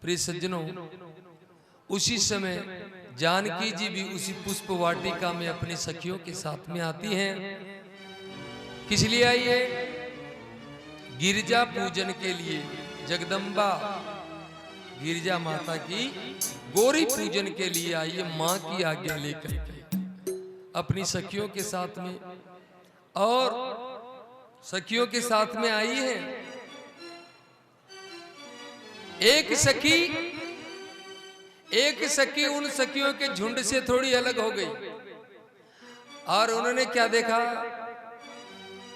प्रिय सज्जनों, उसी समय जानकी जी भी उसी पुष्प वाटिका में अपनी सखियों के साथ में आती हैं। किस लिए आई है? गिरजा पूजन के लिए। जगदम्बा गिरजा माता की गौरी पूजन के लिए आई है, मां की आज्ञा लेकर के अपनी सखियों के साथ में। और सखियों के साथ में आई है। एक सखी उन सखियों के झुंड से थोड़ी अलग हो गई और उन्होंने क्या देखा?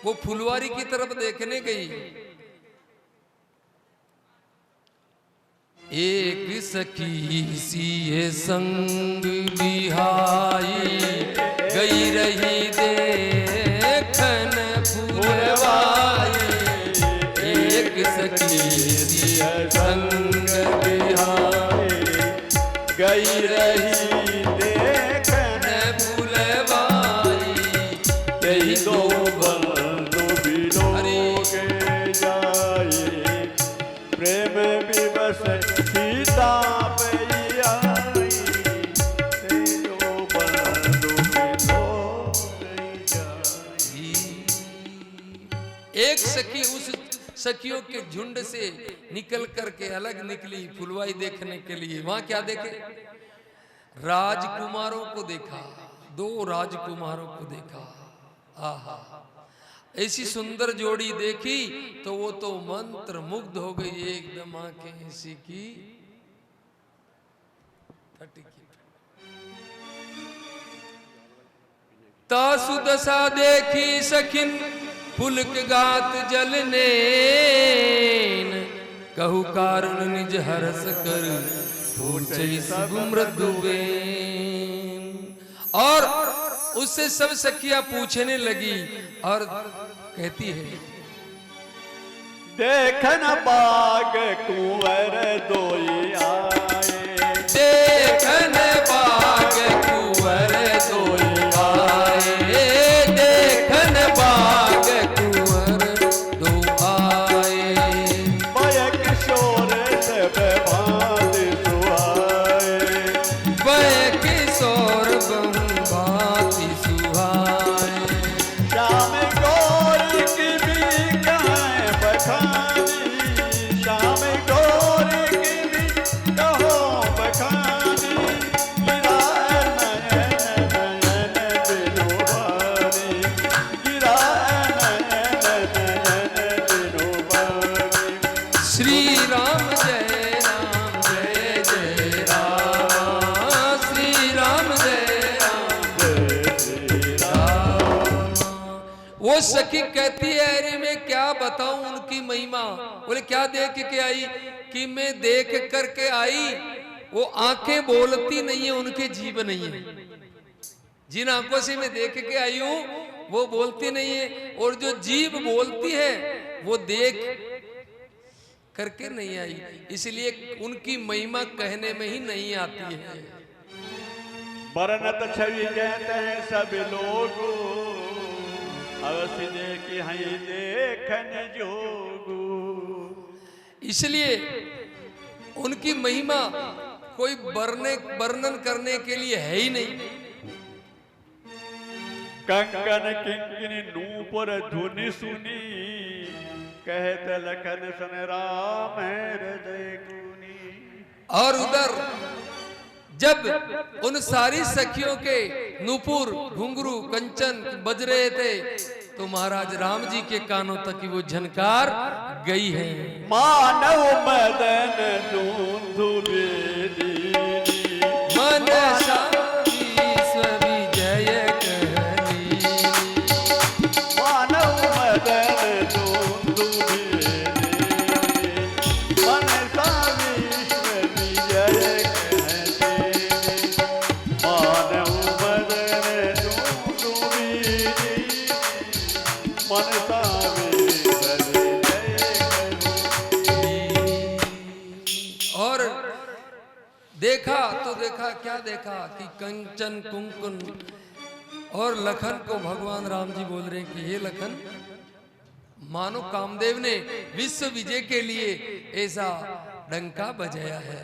वो फुलवारी की तरफ देखने गई। एक सखी सिए संग बिहाई गई रही देखन फुलवारी। एक सखी सिए संग बिहाई गई रही देखन फुलवारी। यही दो बंधु बिलो के जाए, प्रेम विवश सीता पई आई। यही दो बंधु बिलो के जाए। एक सखी उस सखियों के झुंड से निकल करके अलग निकली फुलवाई देखने के लिए। वहां क्या देखे? राजकुमारों को देखा। दो राजकुमारों को देखा। आहा, ऐसी सुंदर जोड़ी देखी तो वो तो मंत्र मुग्ध हो गई एकदम। आंखें ऐसी की तासु दशा देखी सखिन फुलक गात जलने। कहु कारण निज हरस कर पूछे सब मृदु बेन। और उससे सब सखियां पूछने लगी और कहती है, देखन बाग कुंवर दोई आए। देखन बाग कुंवर दोई आए। देखन बाग कुंवर दो आए। बय किशोर सब भांत सुहाए। बय किशोर बहु भांति सुहाए। श्याम गौर की भी कहें बखानी। श्याम गौर की भी कहो बखानी। गिरा नयन नयन दिलो भारी। गिरा नयन नयन दिलो भारी। श्री राम जय राम जय जय राम। श्री राम जय राम। वो सखी कहती है, अरे मैं क्या बताऊं उनकी महिमा। बोले क्या देख के आई? कि मैं देख करके आई। वो आंखें बोलती नहीं है, उनके जीव नहीं है। जिन आंखों से मैं देख के आई हूं वो बोलती नहीं है, और जो जीव बोलती है वो देख करके नहीं आई। इसलिए उनकी महिमा कहने में ही नहीं आती है। बरनत छवि कहते हैं सब लोग, अवश्य देखी हैं देखन जोगू। इसलिए उनकी महिमा कोई वर्णन करने के लिए है ही नहीं। कंकन किंकिनी नूपुर धुनि सुनी। कहते लखन सन राम हृदय गुनी। और उधर जब उन सारी सखियों के नूपुर घुंघरू कंचन बज रहे थे तो महाराज राम जी के कानों तक वो झनकार गई है। मानव मदन दूंधु बेदीनी। मन विश्व विजय कहली। मानव मदन दूंधु बेदीनी। मन विश्व विजय कहली। मानव मदन दूंधु बेदीनी। मनसा और देखा तो देखा, क्या देखा कि कंचन कुंकुन। और लखन को भगवान राम जी बोल रहे हैं कि ये लखन, मानो कामदेव ने विश्व विजय के लिए ऐसा डंका बजाया है।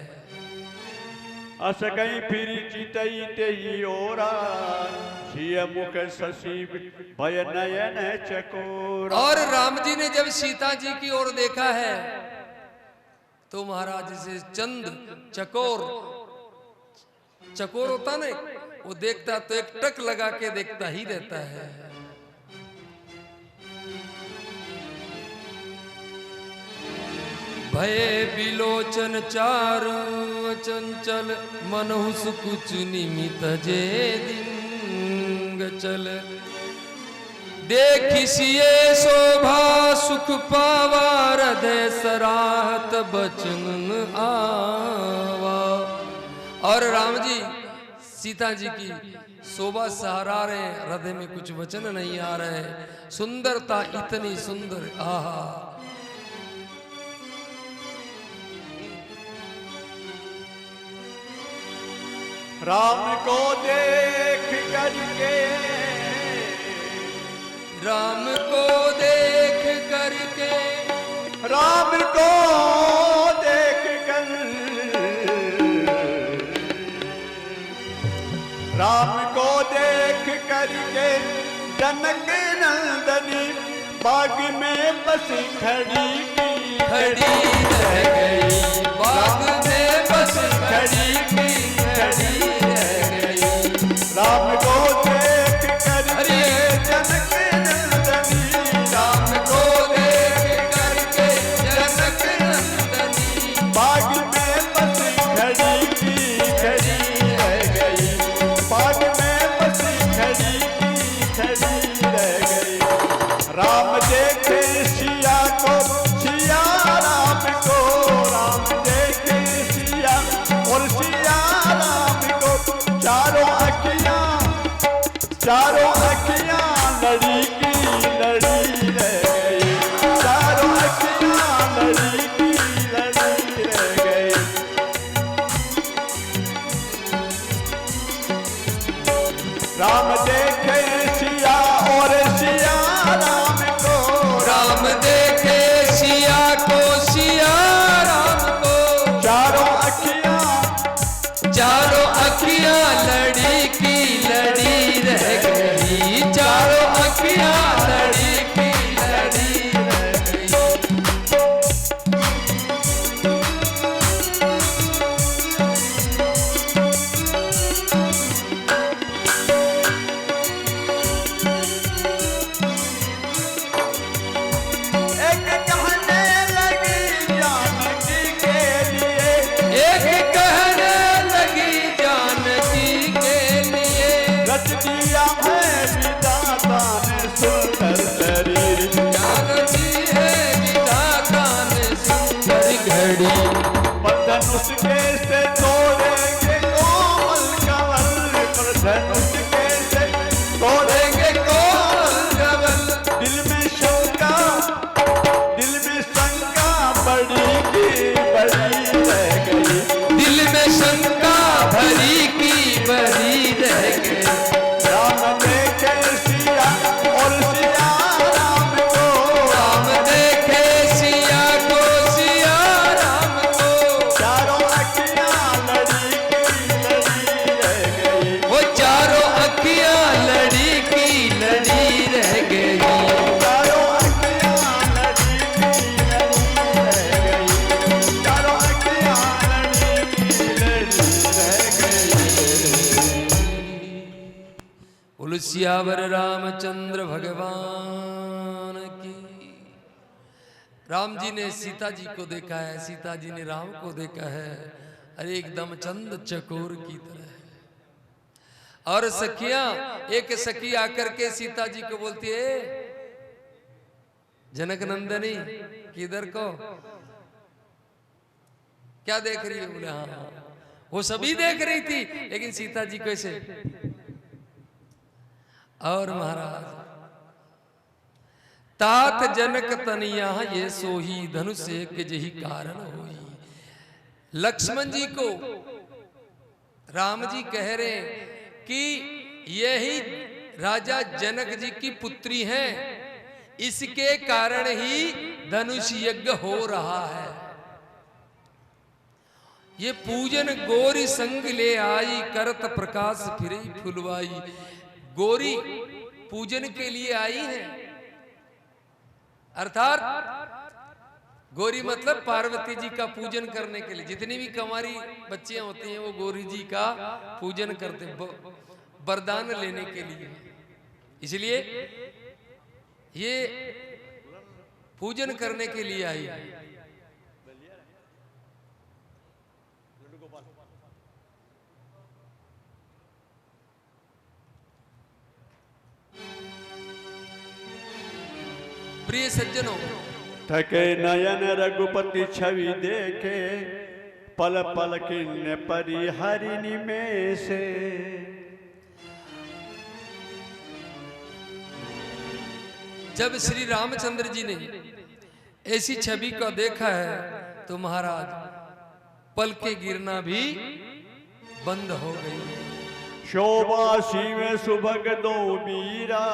अस गई फिर चितई तेई ओरा, सिय मुख शशि भय नयन चकोरा। और राम जी ने जब सीता जी की ओर देखा है तो महाराज से चंद चकोर, चकोर होता ना, वो देखता तो एक टक लगा के देखता ही रहता है। भय बिलोचन चारु चंचल, मनहु सुकुच निमित जे दिंग चल। देखिए शोभा सुख पावा, हृदय सराहत बचन आवा। और राम जी सीता जी की शोभा सहारा रहे, हृदय में कुछ वचन नहीं आ रहे। सुंदरता इतनी सुंदर, आहा। राम को देख करके, राम को देख करके, राम को देख कर, राम को देख करके जनक नंदनी बाग में बस खड़ी की खड़ी रह गई, बाग में बस खड़ी की खड़ी रह गई। राम को देख करके जनक नंदनी, राम को देख करके जनक नंदनी बाग में बस खड़ी की खड़ी रह गई, बाग में बस खड़ी की खड़ी रह गई। राम देखे सिया को, सिया राम को, राम देखे सिया और सिया राम को, चारों अखियां, चारों अखियां लड़ी की लड़ी रह गई, चारों अखियां लड़ी की लड़ी रह गई। राम देखे सिया और सिया राम को, राम देखे सिया को, सिया राम को, चारों अखियां, चारों अखियां लड़ी की लड़ी रह गई, चारों अखियां लड़ी की लड़ी रह गई। एक कहने लगी जानकी के लिए, एक कहने लगी जानकी के लिए, रच दिया है विधाता ने सुंदर शरीर, जानकी है विधाता ने सुंदर घड़ी। धनुष के से तोड़ेंगे कोमल कमल, पर धनुष के से तोड़ेंगे कोमल कमल, दिल में शंका, दिल में शंका बड़ी की बड़ी रह गई, दिल में शंका भरी की भरी रह गई। राम देखे सिया और सिया राम को, राम देखे सिया को, सिया राम को, चारों अखियां लड़ी की लड़ी रह गई, वो चारों अखियां लड़ी की लड़ी रह गई। चारों अखियां लड़ी की लड़ी रह गई, चारों अखियां लड़ी की लड़ी रह गई। बोलो सियावर रामचंद्र भगवान की। राम जी ने सीता जी को देखा है, सीता जी ने राम को देखा है, अरे एकदम चंद चकोर की तरह है। और सखियां, एक सखी आकर के सीता जी को बोलती है, जनक नंदनी किधर को, क्या देख रही है? बोले हाँ, वो सभी देख रही थी, लेकिन सीता जी कैसे? और महाराज तात जनक तनिया ये सोही, धनुष एक जही कारण होई। लक्ष्मण जी को राम जी कह रहे कि यही राजा जनक जी की पुत्री हैं, इसके कारण ही धनुष यज्ञ हो रहा है। ये पूजन गोरी संग ले आई, करत प्रकाश फिरे फुलवाई। गोरी पूजन के लिए आई है, अर्थात गौरी मतलब पार्वती जी का पूजन करने के लिए। जितनी भी कुंवारी बच्चियां होती हैं वो गौरी जी का पूजन करते, वरदान लेने के लिए। इसलिए ये पूजन करने के लिए आई। प्रिय सज्जनों, थके नयन रघुपति छवि देखे, पल पल किन्न परिहरिणि में से। जब श्री रामचंद्र जी ने ऐसी छवि को देखा है तो महाराज पल के गिरना भी बंद हो गई। शोभा शिव सुभग दो मीरा,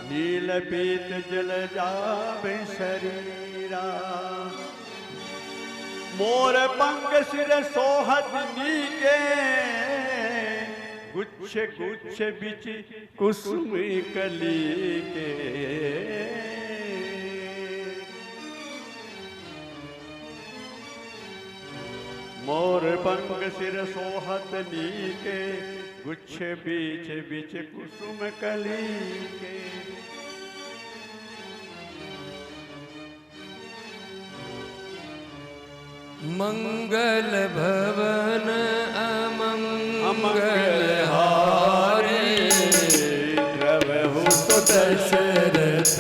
नील पीत जल जावे शरीरा। मोर पंख सिर सोहत नीके, गुच्छ गुच्छ बिच कुसुम कली के। मोर पंख सिर सोहत नीके, गुच्छ बीच बीच कुसुम कली के। मंगल भवन अमंगल हारी, द्रवहु तो दशरथ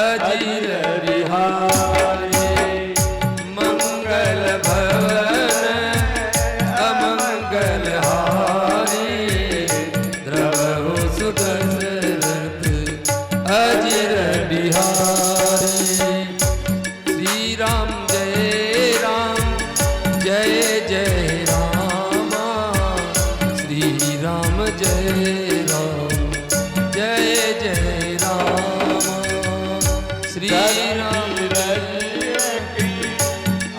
अजिर बिहारी। मंगल भवन अमंगल हारी, द्रवहु सुदशरथ अजिर बिहारी। श्री राम जय राम, जय जय रामा। श्री राम जय राम, जय जय रामा। श्री राम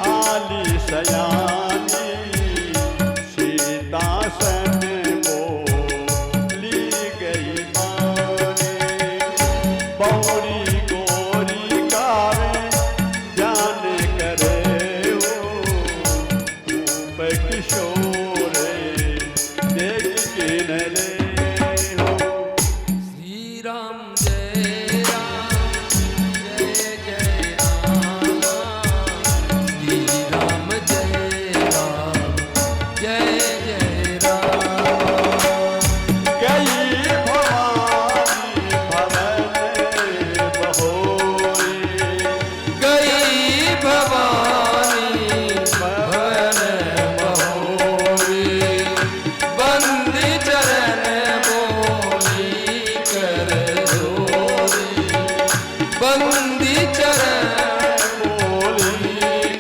आली सयानी, सीता सन बोली गई माने। बौरी गोरी गावे जान करे हो, रूप किशोर देख के न ले हो। श्री राम जय राम, जय जय रामा। श्री राम जय राम, जय जय राम। गई भवानी भवन बहोरी, गई भवानी भवन बहोरी। बंद चरण बोली कर जोरी, बंदी चरण बोली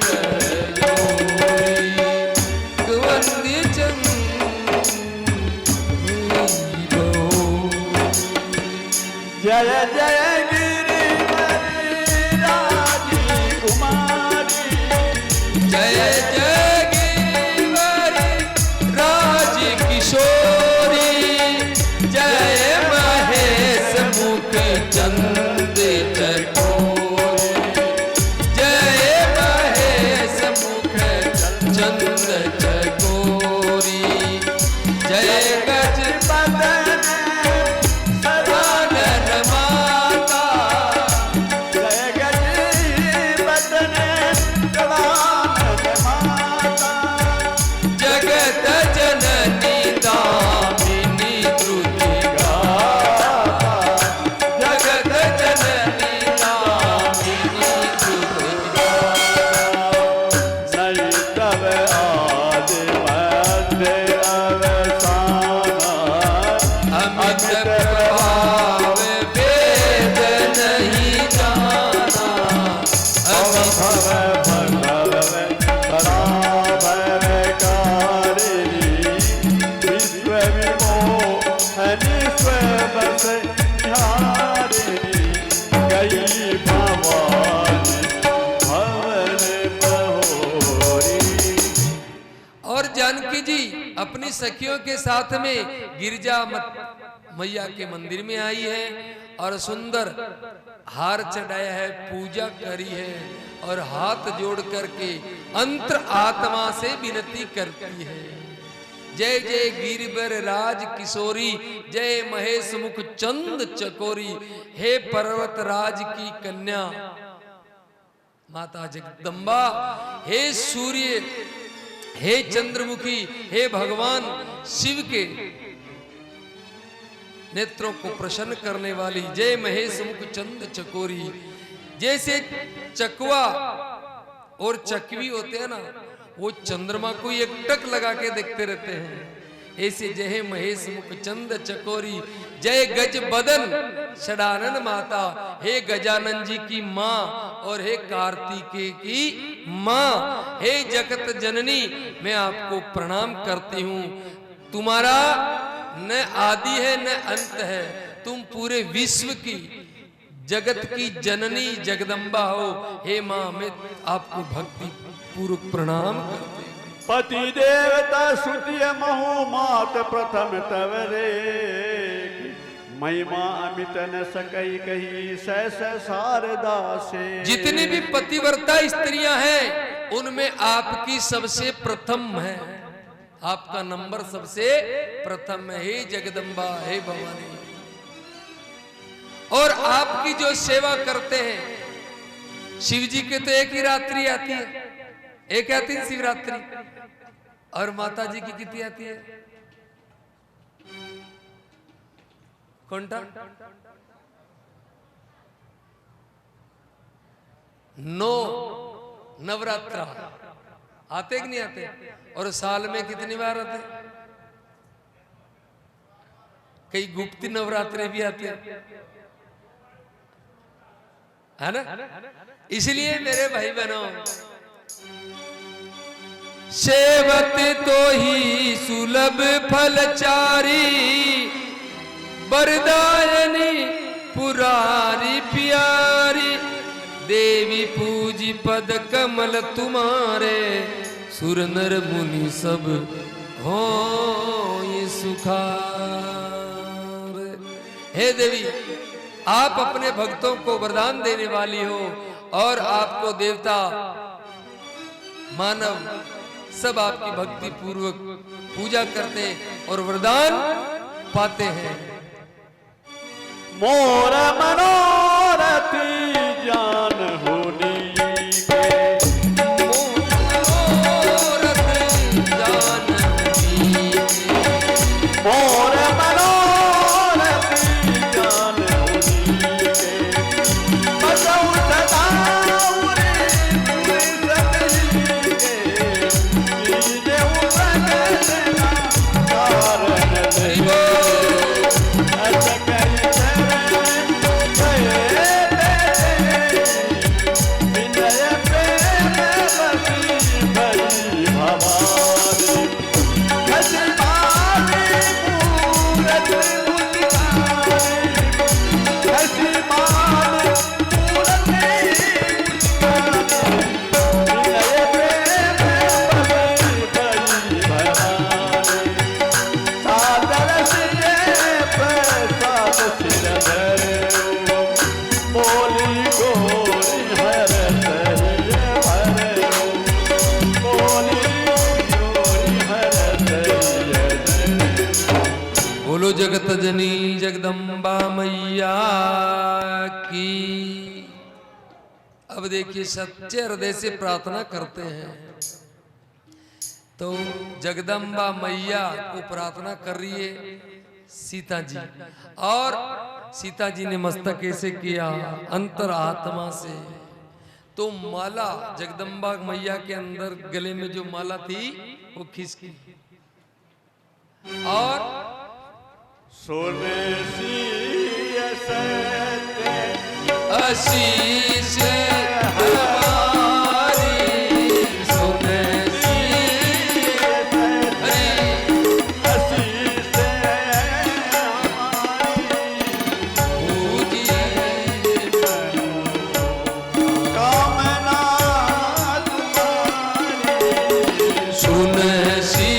कर जोरी। बंदी चरण जय जय गिरिवरी राजी कुमारी। जय जय गिरिवरी राज किशोरी। जय महेश मुख चंद चकोरी। जय महेश मुख चंद चकोरी। जय गज बदन सदानन माता। जय गज बदन सदानन माता। जगत जननी दामिनी द्रुतिका। जगत जननी दामिनी द्रुतिका। नहीं तब आदिव जानकी जी अपनी सखियों के साथ में गिरजा मैया के मंदिर में आई है और सुंदर हार चढ़ाया है, पूजा करी है और हाथ जोड़ करके अंतर आत्मा से विनती करती है। जय जय गिरिवर राज किशोरी, जय महेश मुख चंद चकोरी, हे पर्वत राज की कन्या माता जगदम्बा, हे सूर्य, हे चंद्रमुखी, हे भगवान शिव के नेत्रों को प्रसन्न करने वाली, जय महेश मुख चंद चकोरी। जैसे चकवा और चकवी होते हैं ना, वो चंद्रमा को एक टक लगा के देखते रहते हैं, ऐसे जय महेश मुख चंद चकोरी, जय गज बदन षडानन माता, हे गजानन जी की माँ और हे कार्तिकेय की माँ, हे जगत जननी, मैं आपको प्रणाम करती हूँ। तुम्हारा न आदि है न अंत है, तुम पूरे विश्व की जगत की जननी जगदम्बा हो। हे माँ, मैं आपको भक्ति पूर्वक प्रणाम करती हूँ। पति देवता सुतिय महु मात प्रथम तवरे, महिमा अमित न सकई कही सहस शारदा से। जितनी भी पतिव्रता स्त्रियां हैं उनमें आपकी सबसे प्रथम है, आपका नंबर सबसे प्रथम है। हे जगदम्बा, हे भवानी, और आपकी जो सेवा करते हैं, शिव जी के तो एक ही रात्रि आती है, एक आती है शिवरात्रि, और माता जी की कितनी आती है? कौनटा? 9 नवरात्रा आते कि नहीं आते? और साल में कितनी बार आते? कई गुप्त नवरात्रे भी आते है ना। इसलिए मेरे भाई बहनों, सेवत तो ही सुलभ फलचारी, बरदायनी पुरारी प्यारी, देवी पूजी पद कमल तुम्हारे, सुर नर मुनि सब हो ये सुखार। हे देवी, आप अपने भक्तों को वरदान देने वाली हो, और आपको देवता मानव सब आपकी भक्ति पूर्वक पूजा करते हैं और वरदान पाते हैं। मोर मनोरथ जान होनी के, मनोरथ जान होनी के, मोर मनोरथ जान होनी के, बसौ सदाऊ रे पूरे सतही के, कीजे उपगतना कारण देवो, अचकई जगत जनी जगदम्बा मैया की। अब देखिए, सच्चे हृदय से प्रार्थना करते हैं तो जगदम्बा मैया को प्रार्थना कर रही है सीता जी, और सीता जी ने मस्तक कैसे किया? अंतर आत्मा से। तो माला जगदम्बा मैया के अंदर गले में जो माला थी वो खिसकी, और सोने सी आशीष हमारी, सोने सी आशीष पूजी कामना तुम्हारी, सुन सी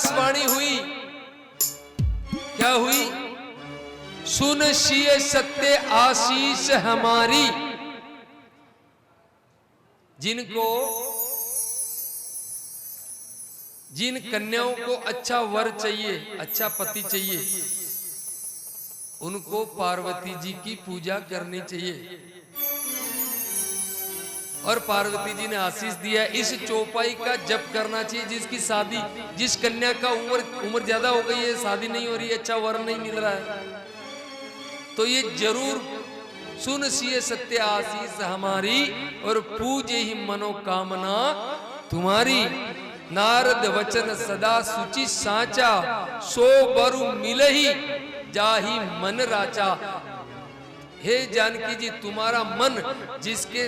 आकाशवाणी हुई, क्या हुई? सुन शिय सत्य आशीष हमारी। जिन कन्याओं को अच्छा वर चाहिए, अच्छा पति चाहिए, उनको पार्वती जी की पूजा करनी चाहिए। और पार्वती जी ने आशीष दिया, इस चौपाई का जप करना चाहिए। जिसकी शादी, जिस कन्या का उम्र ज्यादा हो गई है, शादी नहीं हो रही है, अच्छा वर नहीं मिल रहा है, तो ये जरूर सुन सिए सत्य आशीष हमारी और पूजे ही मनोकामना तुम्हारी। नारद वचन सदा सुचि साचा, सो बरु मिलही जाही मन राचा। हे जानकी जी, तुम्हारा मन जिसके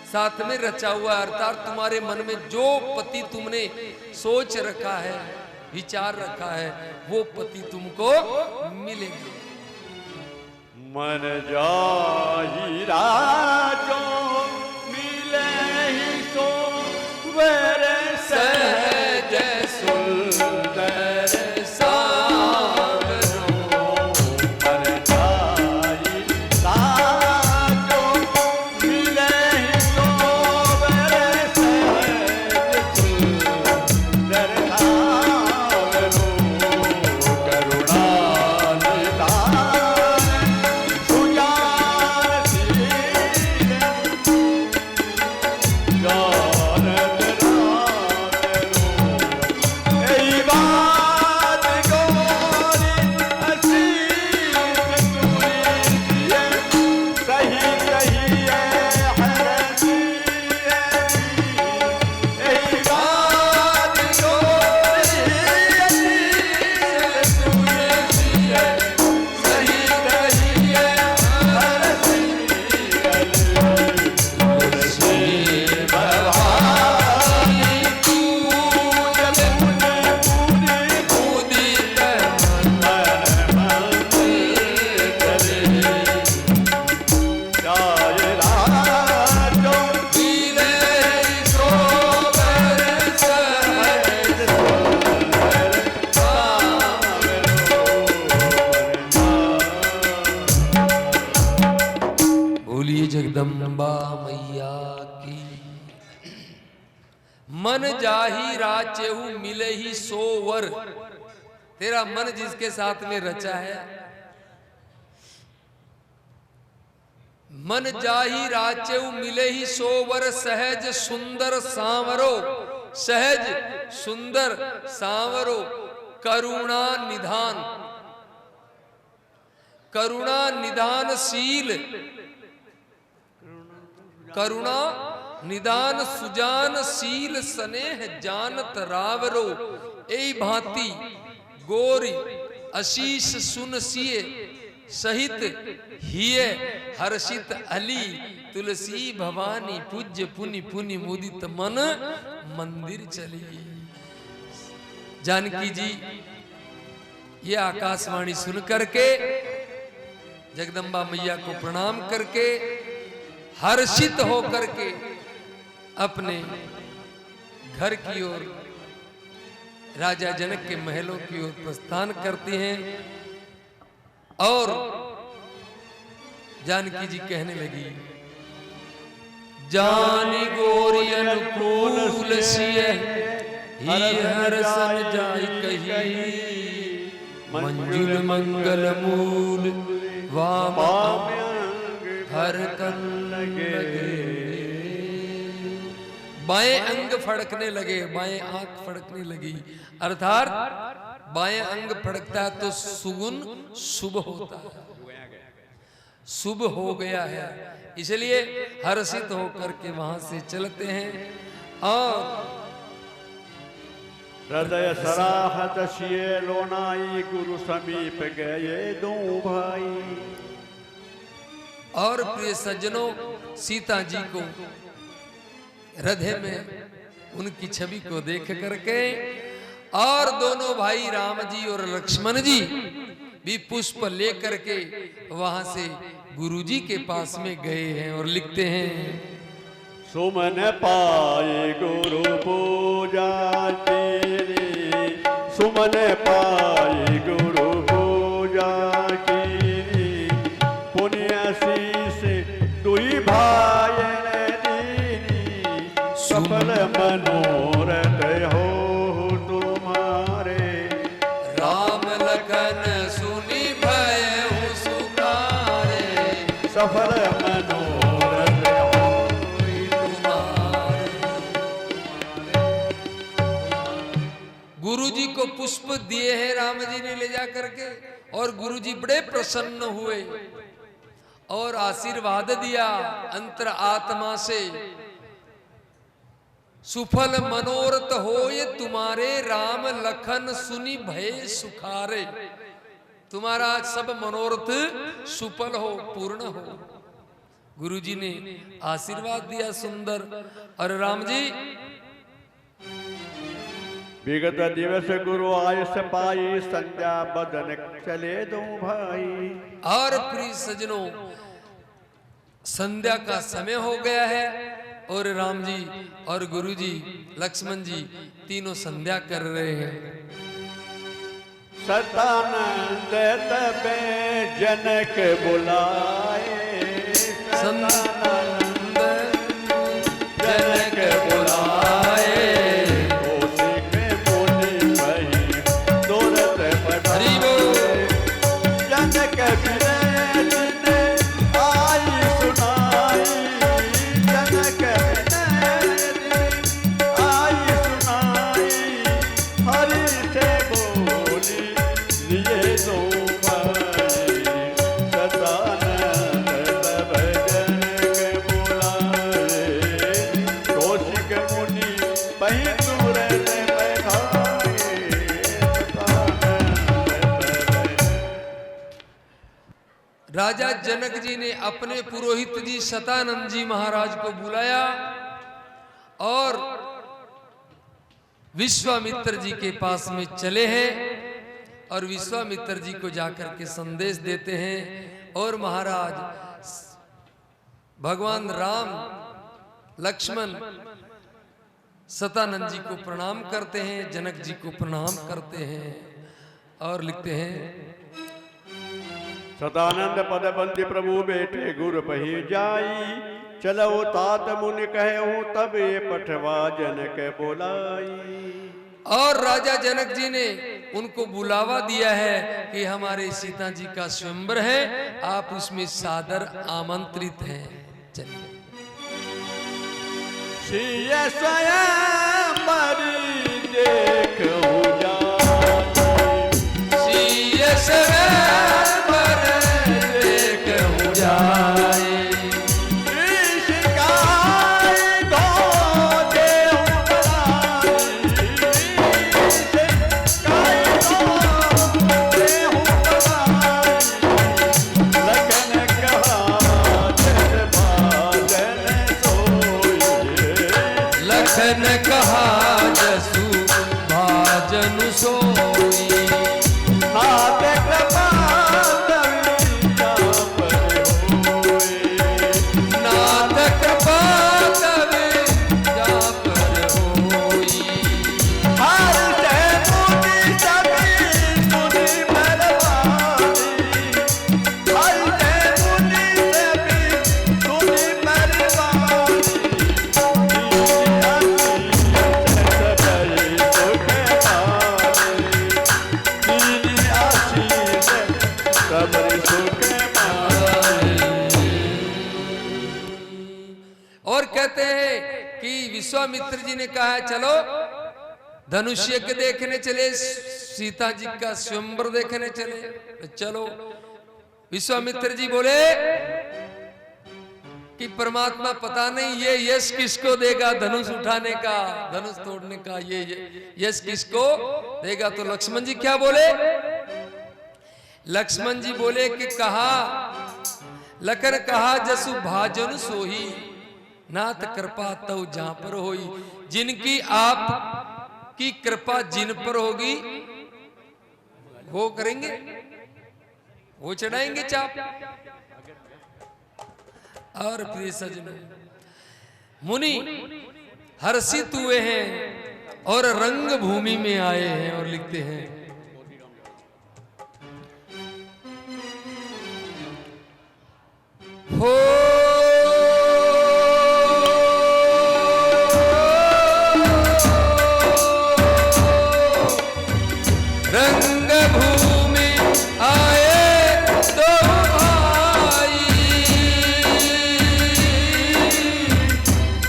साथ में रचा हुआ, अर्थात तुम्हारे मन में जो पति तुमने सोच रखा है, विचार रखा है, वो पति तुमको मिलेगा। मन जाहि राजो मिले ही सो वर सहज सुंदर सावरो। मन जाहि राजो मिले ही सो वर सहज सुंदर सावरो। करुणा जगदम्बा मैया की। मन जाही राचेहु मिले ही सोवर। तेरा मन जिसके साथ में रचा है, मन जाही राचेहु मिले ही सोवर। सहज सुंदर सांवरो, सहज सुंदर सांवरो। करुणा निधान, करुणा निधानशील, करुणा निदान सुजानशील। स्नेह जानत रावरो, ए भांति गोरी आशीष सुन सिए सहित हिय हर्षित अली। तुलसी भवानी पूज्य पुनि पुनि मुदित मन मंदिर चली। जानकी जी ये आकाशवाणी सुन करके जगदम्बा मैया को प्रणाम करके हर्षित होकर के अपने घर की ओर, राजा जनक के महलों की ओर प्रस्थान करते हैं। और जानकी जी कहने लगी, जानी गोरी अनुकूल सिय ही हर्षन जाय कही। मंजुल मंगल मूल वाम हर कन लगे। बाएं अंग फड़कने लगे, बाएं आंख फड़कने लगी। अर्थात बाएं अंग फड़कता है तो सुगुन शुभ होता है, शुभ हो गया है। इसलिए हर्षित होकर के वहां से चलते हैं। और हृदय सराहत सिए लोनाई, गुरु समीप गए दो भाई। और प्रिय सज्जनों, सीता जी को हृदय में उनकी छवि को देख करके और दोनों भाई राम जी और लक्ष्मण जी भी पुष्प लेकर के वहां से गुरुजी के पास में गए हैं और लिखते हैं, सुमन पाए गुरु पूजा तेरी सुमन पाई गुरु पूजा की पुण्य शीश दुई भाई दीनी सफल मनोरथ हो तुम्हारे राम लखन सुनी भयउ सुखारे सफल मनोरथ हो तुम्हारे। गुरु जी को पुष्प दिए हैं राम जी ने ले जा करके, और गुरु जी बड़े प्रसन्न हुए और आशीर्वाद दिया अंतर आत्मा से, सुफल मनोरथ होय तुम्हारे राम लखन सुनी भय सुखारे। तुम्हारा सब मनोरथ सुफल हो, पूर्ण हो। गुरु जी ने आशीर्वाद दिया सुंदर। और राम जी विगत दिवस गुरु आयस पाई संध्या बदन चले दो भाई। और प्रिय सजनों, संध्या का समय हो गया है और राम जी और गुरु जी लक्ष्मण जी तीनों संध्या कर रहे हैं। सतानंद तबे जनक बुलाए सतानंद जनक बुलाए हरि बोल। जनक आई सुनाई जनक आई सुनाई हरि से बोली लिए दो भाई सतानंद तब जनक बुलाए कौशिक मुनि पही तुरंत राजा जनक जी ने अपने पुरोहित जी सतानंद जी महाराज को बुलाया और विश्वामित्र जी के पास में चले हैं और विश्वामित्र जी को जाकर के संदेश देते हैं। और महाराज भगवान राम लक्ष्मण सतानंद जी को प्रणाम करते हैं, जनक जी को प्रणाम करते हैं और लिखते हैं सदानंद पद बंदी प्रभु बेटे गुरु पही जाई चलो तात मुनि कहूँ तब ये पठवा जनक बोलाई। और राजा जनक जी ने उनको बुलावा दिया है कि हमारे सीता जी का स्वयंवर है, आप उसमें सादर आमंत्रित हैं। चलिए सिय स्वयंवर देखूं विश्वामित्र जी ने कहा चलो धनुष्य के देखने चले, सीता जी का स्वयंवर देखने चले। चलो विश्वामित्र जी बोले कि परमात्मा पता नहीं ये यश किसको देगा, धनुष उठाने का, धनुष तोड़ने का ये यश किसको देगा। तो लक्ष्मण जी क्या बोले? लक्ष्मण जी बोले कि कहा लकर कहा जसु भाजन सोही नाथ कृपा तव जहां पर होई। जिनकी आप की कृपा जिन पर होगी वो करेंगे, वो चढ़ाएंगे चाप। और प्रिय सज्जनों, मुनि हर्षित हुए हैं और रंग भूमि में आए हैं और लिखते हैं, हो रंग भूमि आए दो भाई,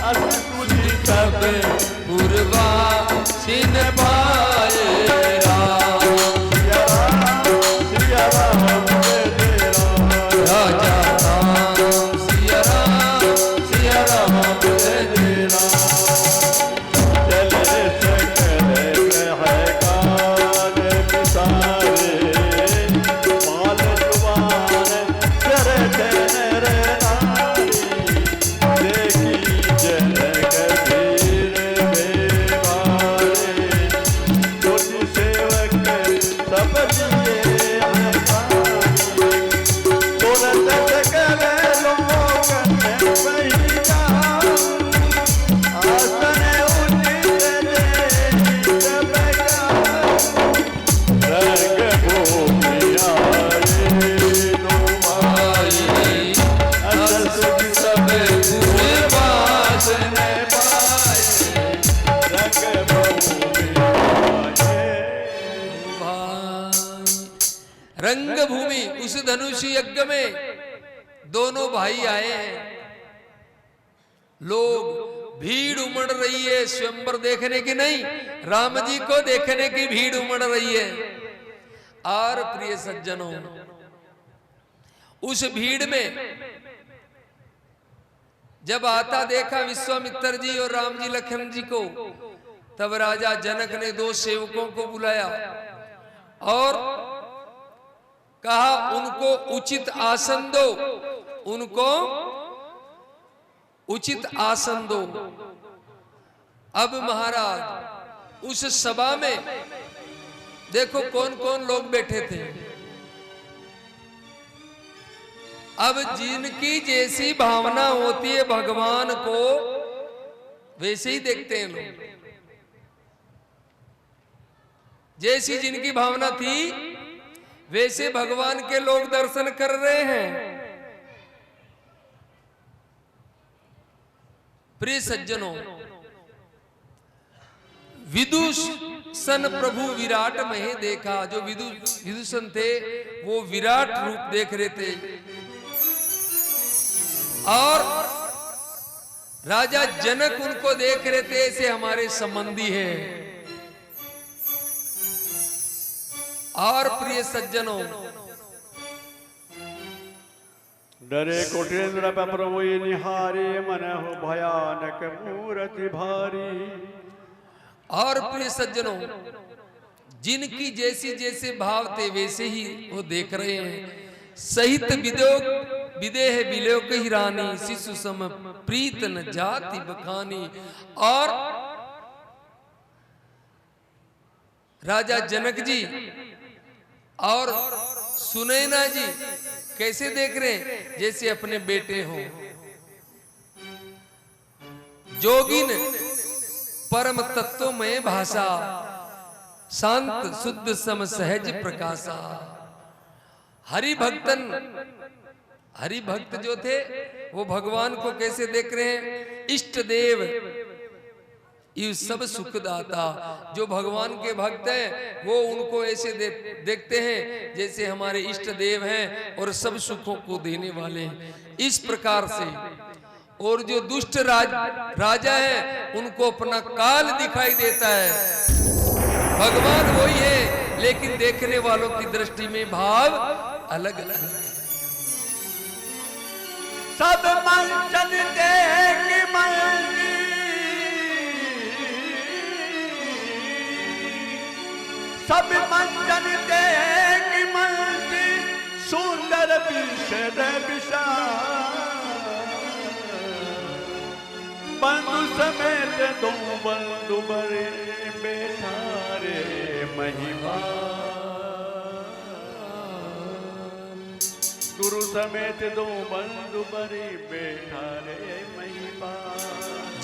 असुरी सब पूर्वा सिन पाए राम, सिया राम जय राम, राजा राम सिया राम जय राम। चले सकल ग्रह काल विसारे, बाल जुबान चरत नर नारी, देखी जनक वीर बेगारे, तुझ सेवक सब लिए हमारी, तुरंत सकल लोकन वही जाऊं, आसन उचित देहि सब गाऊं, रंग भूमि आए तुम्हारी, असल सुख सब पूर्वास ने पाए, रंग भूमि आए। रंग भूमि उस धनुष यज्ञ में दोनों भाई आए हैं। लोग भीड़ उमड़ रही है स्वयंवर देखने की नहीं, राम जी को देखने की भीड़ उमड़ रही है। और प्रिय सज्जनों, उस भीड़ में जब आता देखा विश्वामित्र जी और राम जी लखन जी को, तब राजा जनक ने 2 सेवकों को बुलाया और कहा उनको उचित आसन दो, उनको उचित आसन दो। अब महाराज उस सभा में देखो कौन कौन लोग बैठे थे। अब जिनकी जैसी भावना होती है भगवान को वैसे ही देखते हैं लोग। जैसी जिनकी भावना थी वैसे भगवान के लोग दर्शन कर रहे हैं। प्रिय सज्जनों, विदूषण प्रभु विराट में देखा। जो विदूषण थे वो विराट रूप देख रहे थे और राजा जनक उनको देख रहे थे, ऐसे हमारे संबंधी हैं। और प्रिय सज्जनों, डरे कोटेन्द्र प्रभु निहारे, मन हो भयानक मूर्ति भारी। और प्रिय सज्जनों, जिनकी जैसी जैसे भाव थे वैसे ही वो देख रहे हैं। सहित विदेह विलोक ही रानी, शिशु सम प्रीत न जाति बखानी। और राजा जनक जी और सुनैना जी कैसे देख रहे हैं? जैसे अपने बेटे हों। जोगिन परम तत्वमय भाषा, शांत शुद्ध सम सहज प्रकाशा। हरि भक्त जो थे वो भगवान को कैसे देख रहे हैं? इष्ट देव ये सब सुखदाता। जो भगवान के भक्त हैं वो उनको ऐसे देखते हैं जैसे हमारे इष्ट देव हैं और सब सुखों को देने वाले हैं। इस प्रकार से। और जो दुष्ट राजा है उनको अपना काल दिखाई देता है। भगवान वही है लेकिन देखने वालों की दृष्टि में भाव अलग अलग है। सब मंचन देख मंदी, सब मंचन देख मंदी, सुंदर विषद विशाल। बंधु समेत दो बंधु बरे बैठा रे महिमा। गुरु समेत दो बंधु बरे बैठा रे महिमा।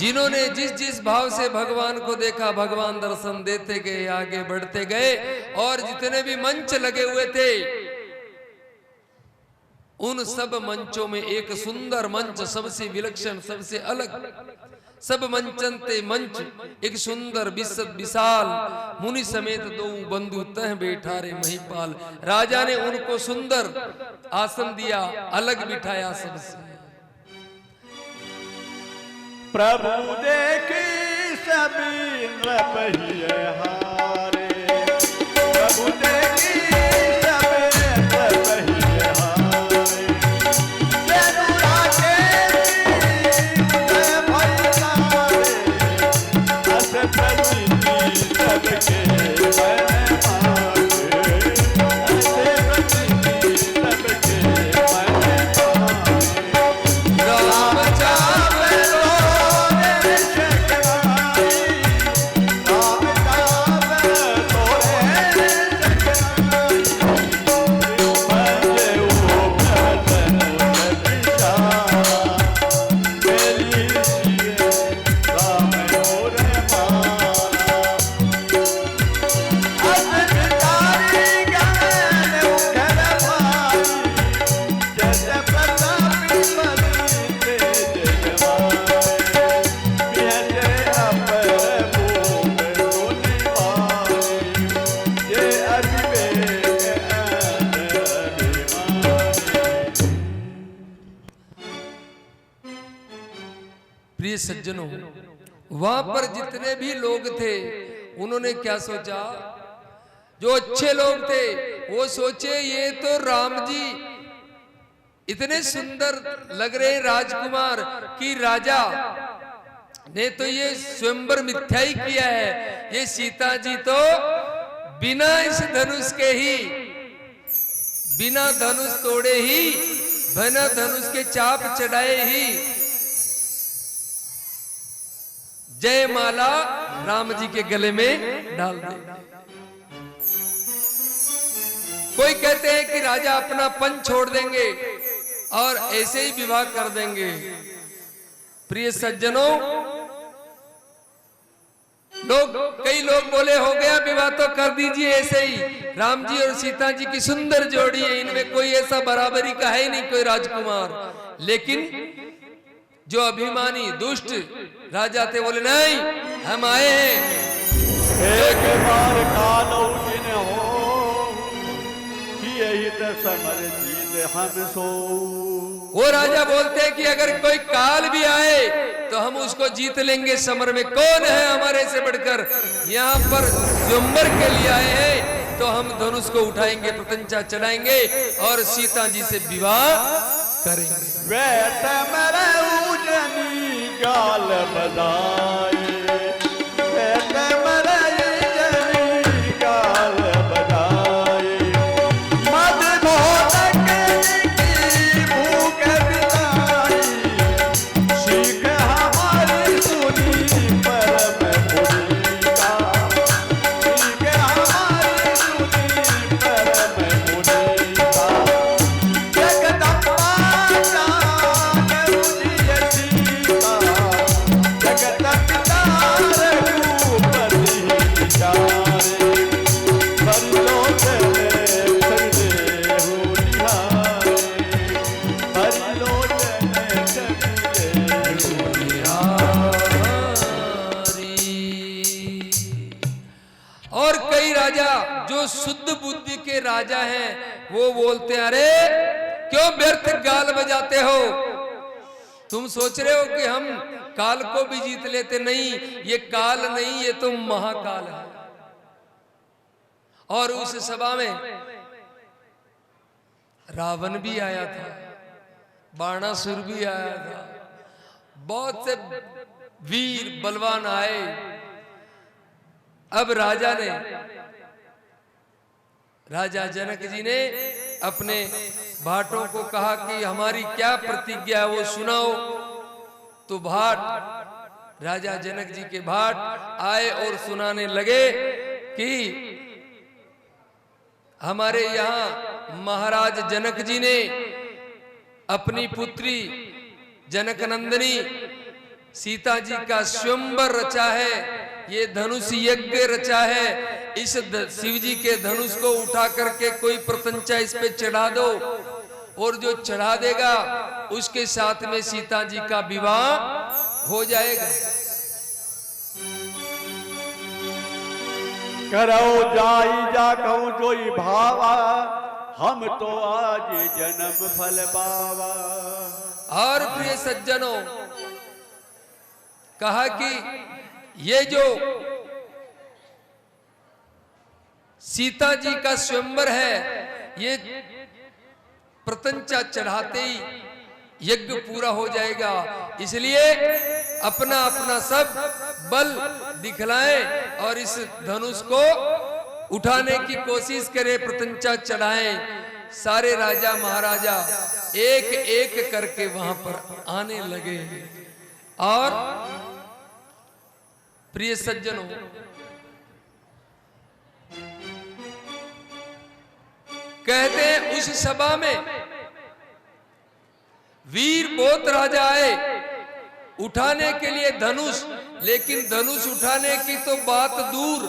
जिन्होंने जिस जिस भाव से भगवान को देखा, भगवान दर्शन देते गए, आगे बढ़ते गए। और जितने भी मंच लगे हुए थे, उन सब मंचों में एक सुंदर मंच, सबसे विलक्षण, सबसे अलग, सब मंचन ते मंच, एक सुंदर विशाल मुनि समेत दो बंधु तह बैठा रे महिपाल। राजा ने उनको सुंदर आसन दिया, अलग बिठाया सबसे। प्रभु देखी सभी नृपहिए हारे, प्रभु देखी सभी नृपहिए हारे। जनुरा के जय भई सारे, अस प्रसिद्धि सबके मन मारे, अस प्रसिद्धि सबके मन मारे। राम चावे प्रिय सज्जनों, वहां पर जितने भी लोग थे, उन्होंने क्या सोचा? जो अच्छे लोग थे वो सोचे ये तो राम जी इतने सुंदर लग रहे राजकुमार कि राजा ने तो ये स्वयंवर मिथ्या ही किया है। ये सीता जी तो बिना इस धनुष के ही, बिना धनुष तोड़े ही, बिना धनुष के चाप चढ़ाए ही जयमाला राम जी के गले में डाल दे। कोई कहते हैं कि राजा अपना पन छोड़ देंगे और ऐसे ही विवाह कर देंगे। प्रिय सज्जनों, कई लोग बोले हो गया विवाह तो कर दीजिए ऐसे ही। राम जी और सीता जी की सुंदर जोड़ी है, इनमें कोई ऐसा बराबरी का है नहीं कोई राजकुमार। लेकिन जो अभिमानी दुष्ट राजा थे बोले नहीं, हम आए हैं। एक बार काल उठिन हो, यही तो समर जीत हम सो। वो राजा बोलते हैं कि अगर कोई काल भी आए तो हम उसको जीत लेंगे। समर में कौन है हमारे से बढ़कर? यहाँ पर स्वयंवर के लिए आए हैं तो हम धनुष को उठाएंगे, प्रतंचा चलाएंगे और सीता जी से विवाह करेंगे। बैठ मेरे उजनी गाल बजाए, बैठ मेरे उजनी गाल बजाए। मद भोजक की भूख बिताई, सीख हमारी सुनी परम पुरी का, सीख हमारी सुनी परम पुरी का। जगदम्बा और कई राजा जो शुद्ध बुद्धि के राजा हैं वो बोलते हैं अरे क्यों व्यर्थ गाल बजाते हो? तुम सोच रहे हो कि हम काल को भी जीत लेते? नहीं, ये काल नहीं, ये तो महाकाल है। और उस सभा में रावण भी आया था, बाणासुर भी आया था, बहुत से वीर बलवान आए। अब राजा जनक जी ने अपने भाटों को कहा कि हमारी क्या प्रतिज्ञा है वो सुनाओ। तो भाट, राजा जनक जी के भाट आए और सुनाने लगे कि हमारे यहाँ महाराज जनक जी ने अपनी पुत्री जनक नंदिनी सीता जी का स्वयंवर रचा है, ये धनुष यज्ञ रचा है। इस शिव जी के धनुष को उठा करके कोई प्रतंचा इस पे चढ़ा दो, और जो चढ़ा देगा उसके साथ में सीता जी का विवाह हो जाएगा। करो जाई जा कहूँ जोई भावा, हम तो आज जन्म फल पावा। और प्रिय सज्जनों, कहा कि ये जो सीता जी का स्वयंवर है, ये प्रतंचा चढ़ाते ही यज्ञ पूरा हो जाएगा। इसलिए अपना अपना सब बल दिखलाएं और इस धनुष को उठाने की कोशिश करें, प्रतंचा चढ़ाएं। सारे राजा महाराजा एक एक करके वहां पर आने लगे। और प्रिय सज्जनों, कहते हैं उस सभा में वीर बहुत राजा आए उठाने के लिए धनुष, लेकिन धनुष उठाने की तो बात दूर,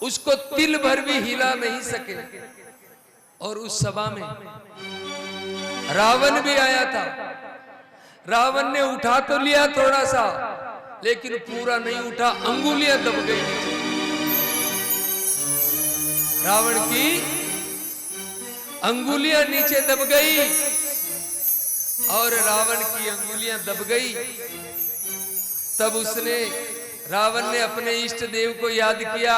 उसको तिल भर भी हिला नहीं सके। और उस सभा में रावण भी आया था। रावण ने उठा तो लिया थोड़ा सा, लेकिन पूरा नहीं उठा, अंगुलियां दब गई नीचे। रावण की अंगुलियां नीचे दब गई, और रावण की अंगुलियां दब गई। तब रावण ने अपने इष्ट देव को याद किया,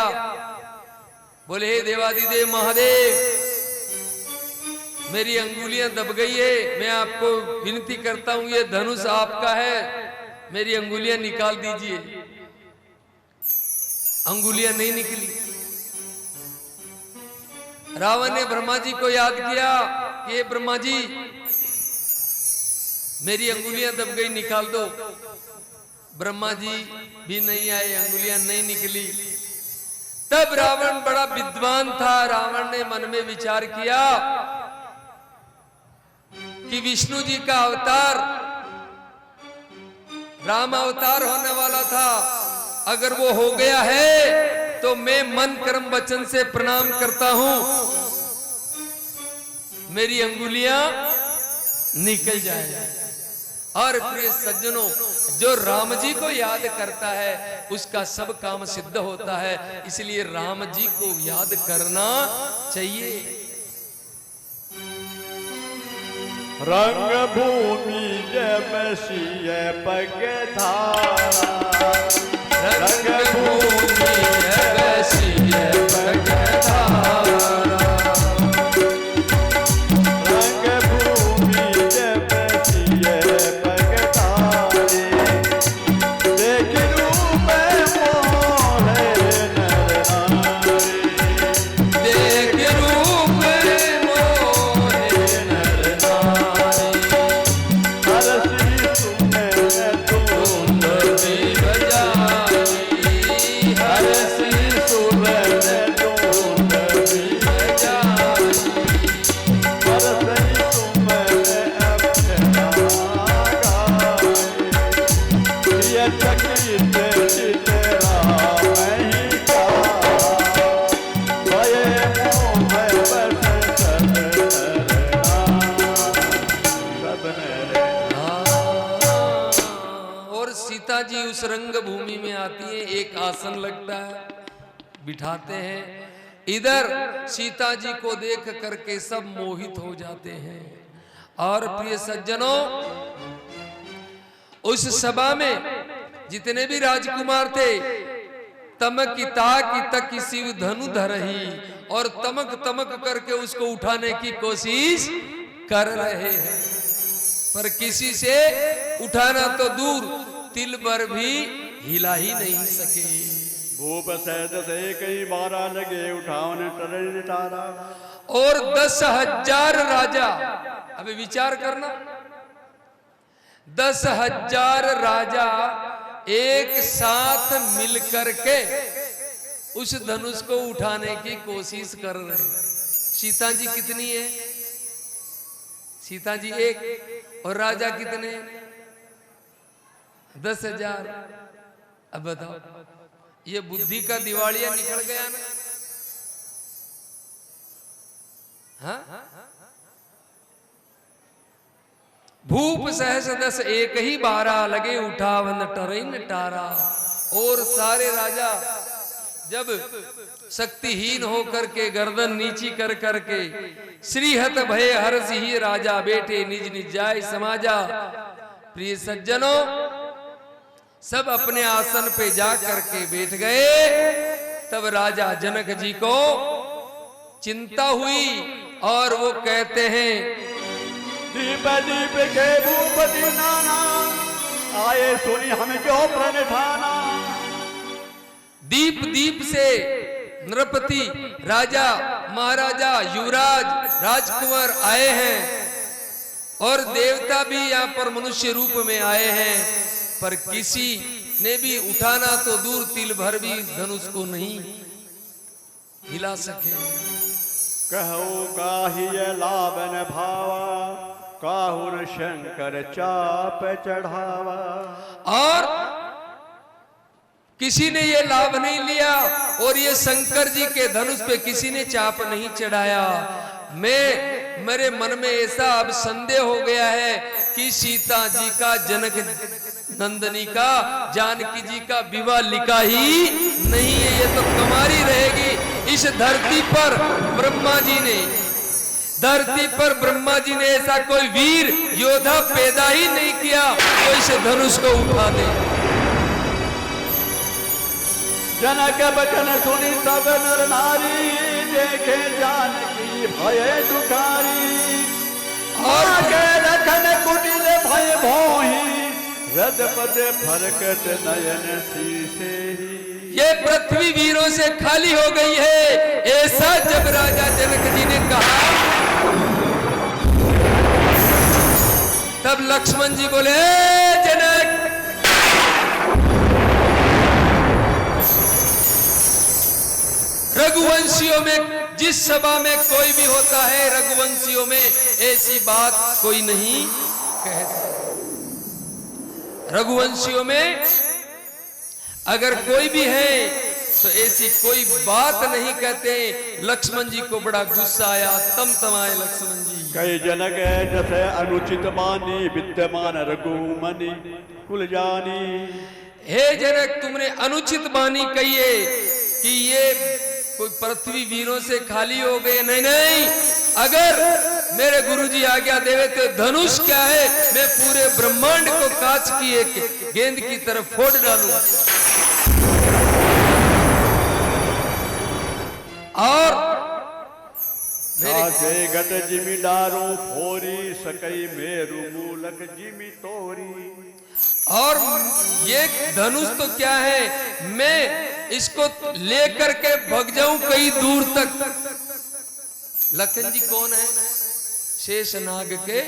बोले हे देवादिदेव महादेव, मेरी अंगुलियां दब गई है, मैं आपको विनती करता हूं, ये धनुष आपका है, मेरी अंगुलियां निकाल दीजिए। अंगुलियां नहीं निकली। रावण ने ब्रह्मा जी को याद किया कि ब्रह्मा जी, मेरी अंगुलियां दब गई, निकाल दो। ब्रह्मा जी भी नहीं आए, अंगुलियां नहीं निकली। तब रावण बड़ा विद्वान था। रावण ने मन में विचार किया कि विष्णु जी का अवतार, राम अवतार होने वाला था, अगर वो हो गया है तो मैं मन कर्म वचन से प्रणाम करता हूं, मेरी अंगुलियां निकल जाए। और प्रिय सज्जनों, जो राम जी को याद करता है उसका सब काम सिद्ध होता है, इसलिए राम जी को याद करना चाहिए। रंग भूमि जब सिय पग धारा, रंग भूमि जब सिय पग धारा, रंग भूमि जब सिय पग धारे, देख रूप मोहे नर नारी, देख रूप मोहे नर नारी, हरसी सुने धुन भी बजाई, हरसी सुने धुन भी बजाई, हरसी सुने अप्सरा गाए, प्रिय चकित चितरा नहीं का, भये मोह बस सब नर और सीता जी उस रंग भूमि में आती है, एक आसन लगता है, बिठाते हैं। इधर सीता जी को देख करके सब मोहित हो जाते हैं। और प्रिय सज्जनों, उस सभा में जितने भी राजकुमार थे, तमक की तक शिव धनु धरही, और तमक तमक करके उसको उठाने की कोशिश कर रहे हैं, पर किसी से उठाना तो दूर, तिल भर भी हिला ही नहीं सके। भूप सैद से कई बारा लगे उठावन टरन तारा, और 10,000 राजा, अभी विचार करना, 10,000 राजा एक साथ मिलकर के उस धनुष को उठाने की कोशिश कर रहे हैं। सीता जी कितनी है? सीता जी एक, और राजा कितने? 10,000। अब बताओ, ये बुद्धि का दिवालिया निकल गया ना। हाँ, भूप सहस 10 एक ही 12 लगे उठावन टरइन टारा। और सारे राजा जब शक्तिहीन होकर के गर्दन नीची कर करके श्रीहत भय हर्ष ही राजा बैठे निज निज जाय समाजा। प्रिय सज्जनों, सब अपने आसन पे जा करके बैठ गए। तब राजा जनक जी को चिंता हुई और वो कहते हैं, दीप दीप के भूपति नाना, आए सुनी हमें जो प्रण ठाना। दीप दीप से नृपति राजा महाराजा युवराज राजकुमार आए हैं और देवता भी यहाँ पर मनुष्य रूप में आए हैं, पर किसी ने भी उठाना तो दूर तिल भर भी धनुष को नहीं हिला सके। कहो काहि लावन भावा, काहुन शंकर चाप चढ़ावा। और किसी ने ये लाभ नहीं लिया और ये शंकर जी के धनुष पे किसी ने चाप नहीं चढ़ाया। मेरे मन में ऐसा अब संदेह हो गया है कि सीता जी का जनक नंदनी का जानकी जी का विवाह लिखा ही नहीं है, ये तो कुमारी रहेगी। इस धरती पर ब्रह्मा जी ने ऐसा कोई वीर योद्धा पैदा ही नहीं किया तो इस धनुष को उठा दे। जनक बचन सुनी सब नर नारी, देखे जानकी भय दुखारी। और के रखन कुटिल भय भोहि, रद पद फरकत नयन सीसे ही। ये पृथ्वी वीरों से खाली हो गई है, ऐसा जब राजा जनक जी ने कहा तब लक्ष्मण जी बोले, जनक रघुवंशियों में जिस सभा में कोई भी होता है, रघुवंशियों में ऐसी बात कोई नहीं कहता। रघुवंशियों में अगर कोई भी है तो ऐसी कोई बात नहीं कहते। लक्ष्मण जी को बड़ा गुस्सा आया, तमतमाए लक्ष्मण जी। कई जनक जैसे अनुचित मानी, विद्यमान रघुमनि कुल जानी। हे जनक, तुमने अनुचित बानी कही है कि ये कोई पृथ्वी वीरों से खाली हो गए। नहीं, अगर मेरे गुरुजी आज्ञा देवे तो धनुष क्या है, मैं पूरे ब्रह्मांड को कांच की एक गेंद की तरफ फोड़ डालूं। और मेरे गट जिमी डारो फोरी, सकई मेरु मूलक जिमी तोरी। और ये धनुष तो क्या है, मैं इसको लेकर के भग जाऊं कहीं दूर तक। लखन जी कौन है? शेषनाग के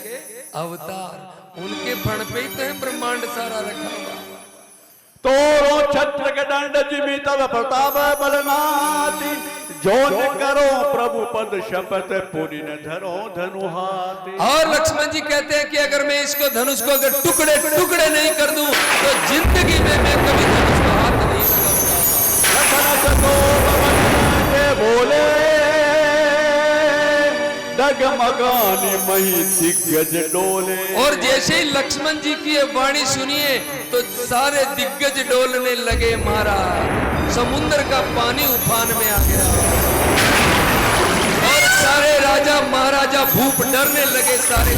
अवतार, उनके फण पे ही तो है ब्रह्मांड सारा रखा हुआ। तोरो छत्र के दंड जिमी तब प्रताप बलनाती, जो न करो प्रभु पद शपथ पुरी न धरो धनु हाथी। और लक्ष्मण जी कहते हैं कि अगर मैं इसको धनुष को अगर टुकड़े टुकड़े नहीं कर दूं तो जिंदगी में मैं कभी धनुष को हाथ नहीं लगाऊंगा। बोले डगमगानी मही दिग्गज डोले। और जैसे ही लक्ष्मण जी की ये वाणी सुनिए तो सारे दिग्गज डोलने लगे। महाराज, समुद्र का पानी उफान में आ गया और सारे राजा महाराजा भूप डरने लगे। सारे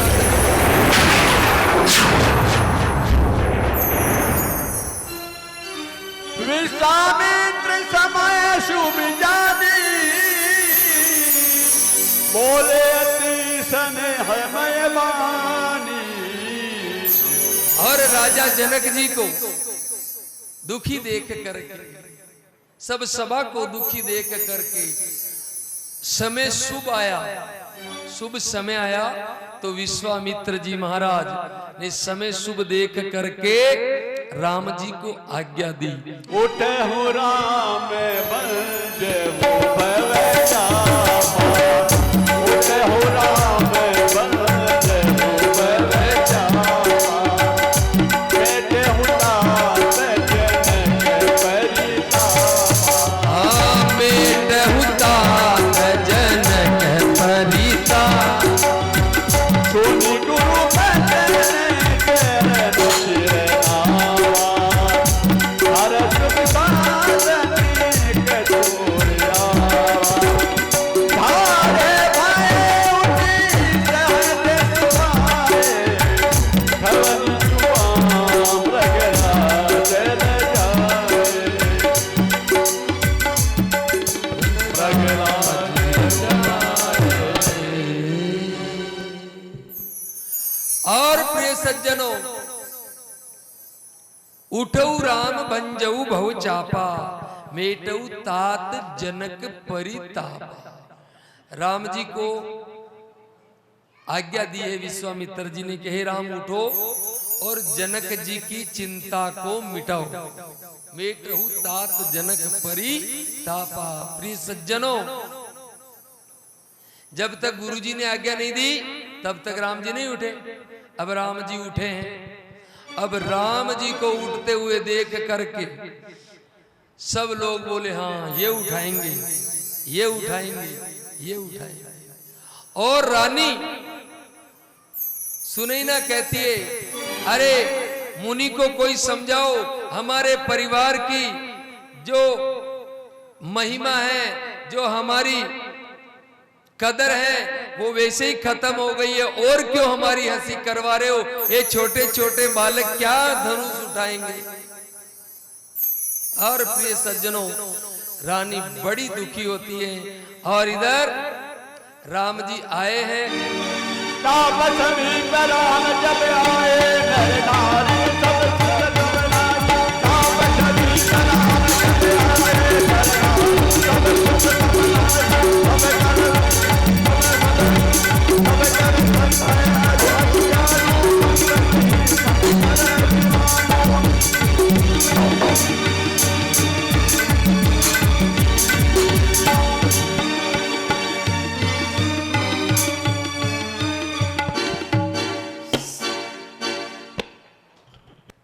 विश्वामित्र समय शुभ जानी, बोले अतिशन है मेहमानी। और राजा जनक जी को दुखी देख करके, सब सभा को दुखी देख करके समय शुभ आया, शुभ समय आया तो विश्वामित्र जी महाराज ने समय शुभ देख करके राम जी को आज्ञा दी। उठे हो राम बंज हो भवैया, उठे हो राम बंज हो भवैया, बैठे हो राम सज्जनों, उठऊ राम भंजऊ भव चापा, मेटऊ तात जनक परितापा। राम जी को आज्ञा दी है विश्वामित्र जी ने, कहे राम उठो और जनक जी की चिंता को मिटाओ। मेटऊ तात जनक परितापा। प्रिय सज्जनों, जब तक गुरु जी ने आज्ञा नहीं दी तब तक राम जी नहीं उठे। अब राम जी उठे हैं। अब राम जी को उठते हुए देख करके सब लोग बोले हाँ ये उठाएंगे, ये उठाएंगे, ये उठाएंगे। और रानी सुनैना कहती है, अरे मुनि को कोई समझाओ, हमारे परिवार की जो महिमा है, जो हमारी कदर है, वो वैसे ही खत्म हो गई है, और क्यों हमारी हंसी करवा रहे हो? ये छोटे छोटे बालक क्या धनुष उठाएंगे? और प्रिय सज्जनों, रानी बड़ी दुखी होती है। और इधर राम जी आए हैं। राम समीप राम जब आए, नर नारी सब सुख दुलारी। राम समीप राम जब आए, नर नारी सब सुख दुलारी।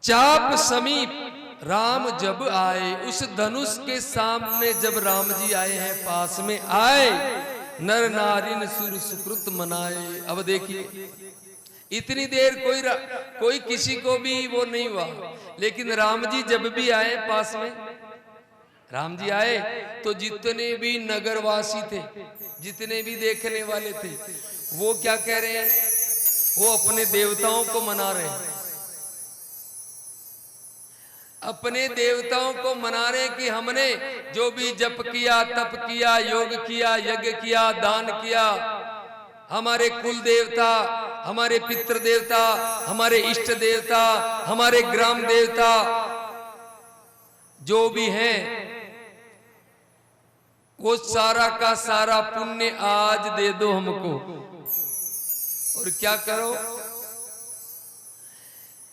चाप समीप राम जब आए, उस धनुष के सामने जब राम जी आए हैं, पास में आए, नर नारिन सुर सुकृत मनाए। अब देखिए, इतनी देर कोई किसी को भी वो नहीं हुआ, लेकिन राम जी जब भी आए पास में, राम जी आए तो जितने भी नगरवासी थे, जितने भी देखने वाले थे, वो क्या कह रहे हैं? वो अपने देवताओं को मना रहे हैं, अपने देवताओं को मना रहे कि हमने जो भी जप किया, तप किया, योग किया, यज्ञ किया, दान किया, हमारे कुल देवता, हमारे पितृ देवता, हमारे इष्ट देवता, हमारे ग्राम देवता जो भी हैं, वो सारा का सारा पुण्य आज दे दो हमको। और क्या करो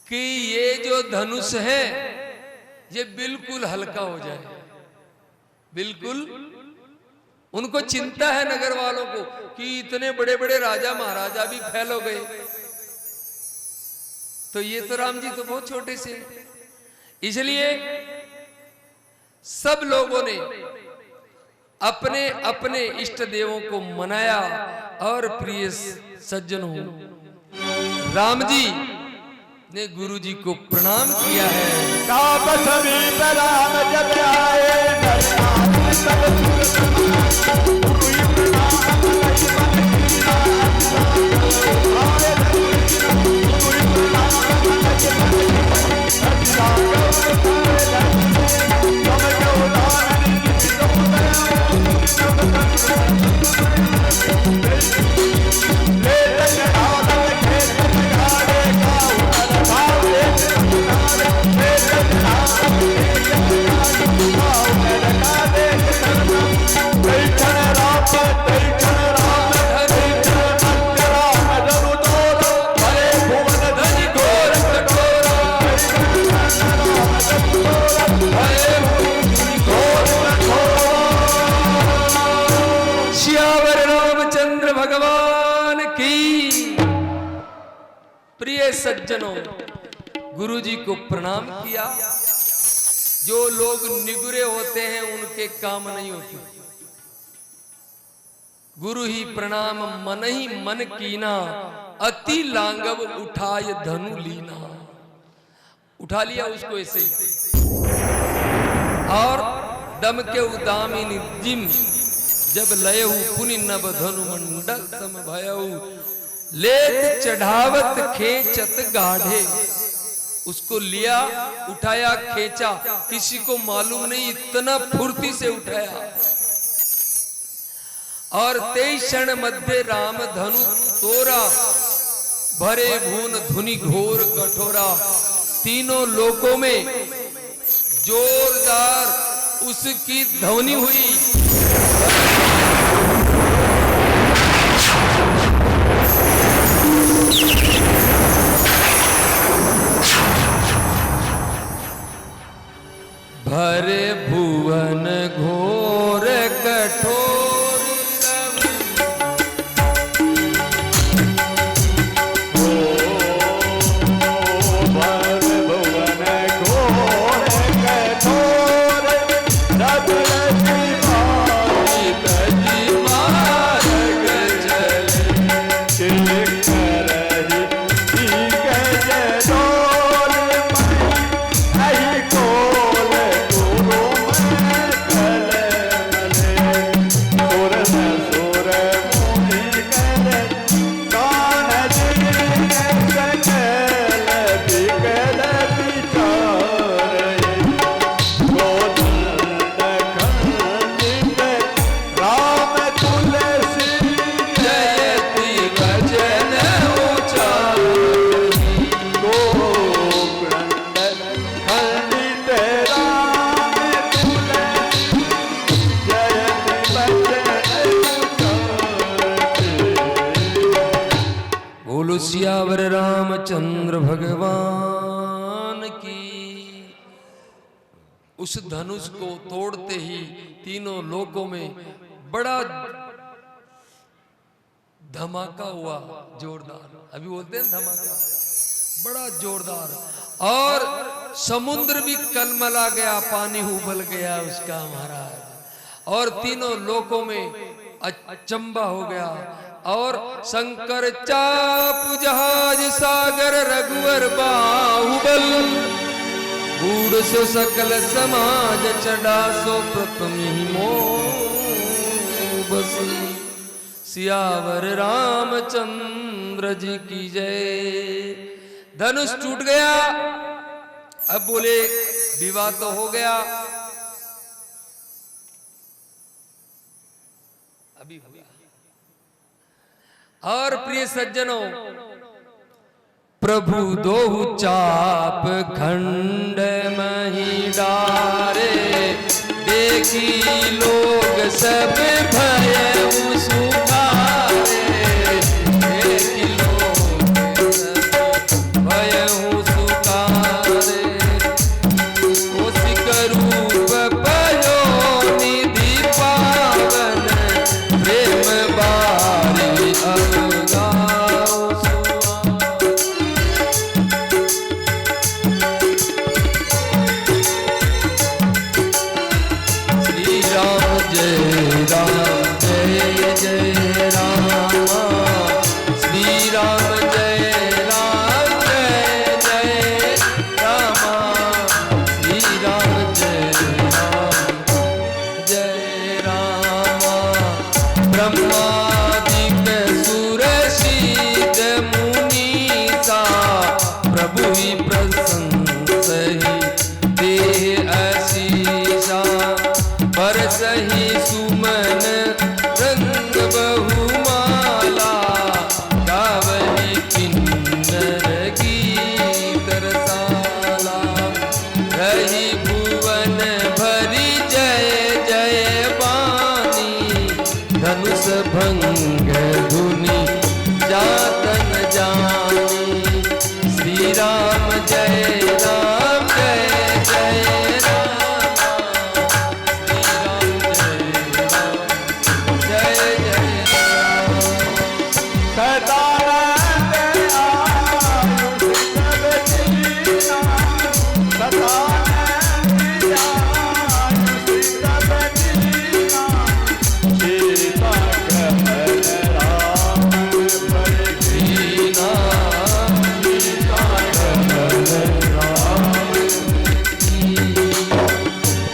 कि ये जो धनुष है ये बिल्कुल हल्का हो जाए। बिल्कुल उनको चिंता है नगर वालों को कि इतने बड़े बड़े राजा महाराजा भी फेल हो गए, तो ये तो राम जी तो बहुत छोटे से। इसलिए सब लोगों ने अपने अपने इष्ट देवों को मनाया। और प्रिय सज्जनों, राम जी ने गुरु जी को प्रणाम किया है। चाप समीप राम जब आए, नर नारी सब सुख दुलारी। गुरु प्रणाम लई मन कीना, आए गुरु प्रणाम लई मन कीना। अच्छा गौर सारे तम जो दानी तुम दया सब ले जगहादल खेत लगावे सज्जनों, गुरु जी को प्रणाम किया। जो लोग निगुरे होते हैं उनके काम नहीं होते। गुरु ही प्रणाम मन ही मन कीना, अति लांगव उठाय धनु लीना। उठा लिया उसको ऐसे ही। और दम के उदामिनी जिम जब लयहु पुनि नभ धनु मंडल सम भयहु, लेत चढ़ावत खेचत गाढ़े। उसको लिया, उठाया, खींचा, किसी को मालूम नहीं, इतना फुर्ती से उठाया। और 23 क्षण मध्य राम धनु तोरा, भरे भून धुनि घोर कठोरा, तीनों लोकों में जोरदार उसकी ध्वनि हुई। भरे भुवन घोर कठोर भर भुवन घोर कठोर रब रति तजी मार्ग चले करही जय डोल अहि कोल गुरु कल मले सुर मुनि कल कान सकल बिकल विचार गोदंड खंडित राम तुलसी जयति भजन उचारी गोदंड खंडित राम तुलसी जयति भजन उचारी। बोलो सियावर रामचंद्र भगवान की। उस धनुष को तोड़ते ही तीनों लोकों में बड़ा धमाका हुआ, जोरदार। अभी बोलते हैं धमाका, बड़ा जोरदार। और समुद्र भी कलमला गया, पानी उबल गया उसका महाराज। और तीनों लोकों में अचंबा हो गया। और शंकर चाप जहाज सागर रघुवर बाहुबल, बूढ़ सो सकल समाज चढ़ा सो प्रथम ही बस। सियावर रामचंद्र जी की जय। धनुष टूट गया। अब बोले विवाह तो हो गया, अभी हो गया। और प्रिय सज्जनों, प्रभु दोहु चाप खंड मही डारे, देखी लोग सब भय सुखारे। देखी लोग सब भय सुखारे। कोशिक रूप भयो निधि पावन, प्रेम बारी अलगाओ सुआ। श्री राम जय जय रामा। श्री राम जय जय रामा। श्री राम जय रामा। ब्रह्मादिक सुर सिद्ध मुनीसा, प्रभु ही प्रशंसहि देह आशीषा। बरसहि सुमन रंग बहुमाला, गावहि किन्नर गीत रसाला। रही भुवन भरी जय जय बानी, धनुष भंग धुनि जातन जानी। श्री राम जय जय रामा। श्री राम जय जय राम। सदानंद आयुष सब जीना, सदानंद आयुष सब जीना। सीता कमल राम पर कीना, सीता कमल राम कीना।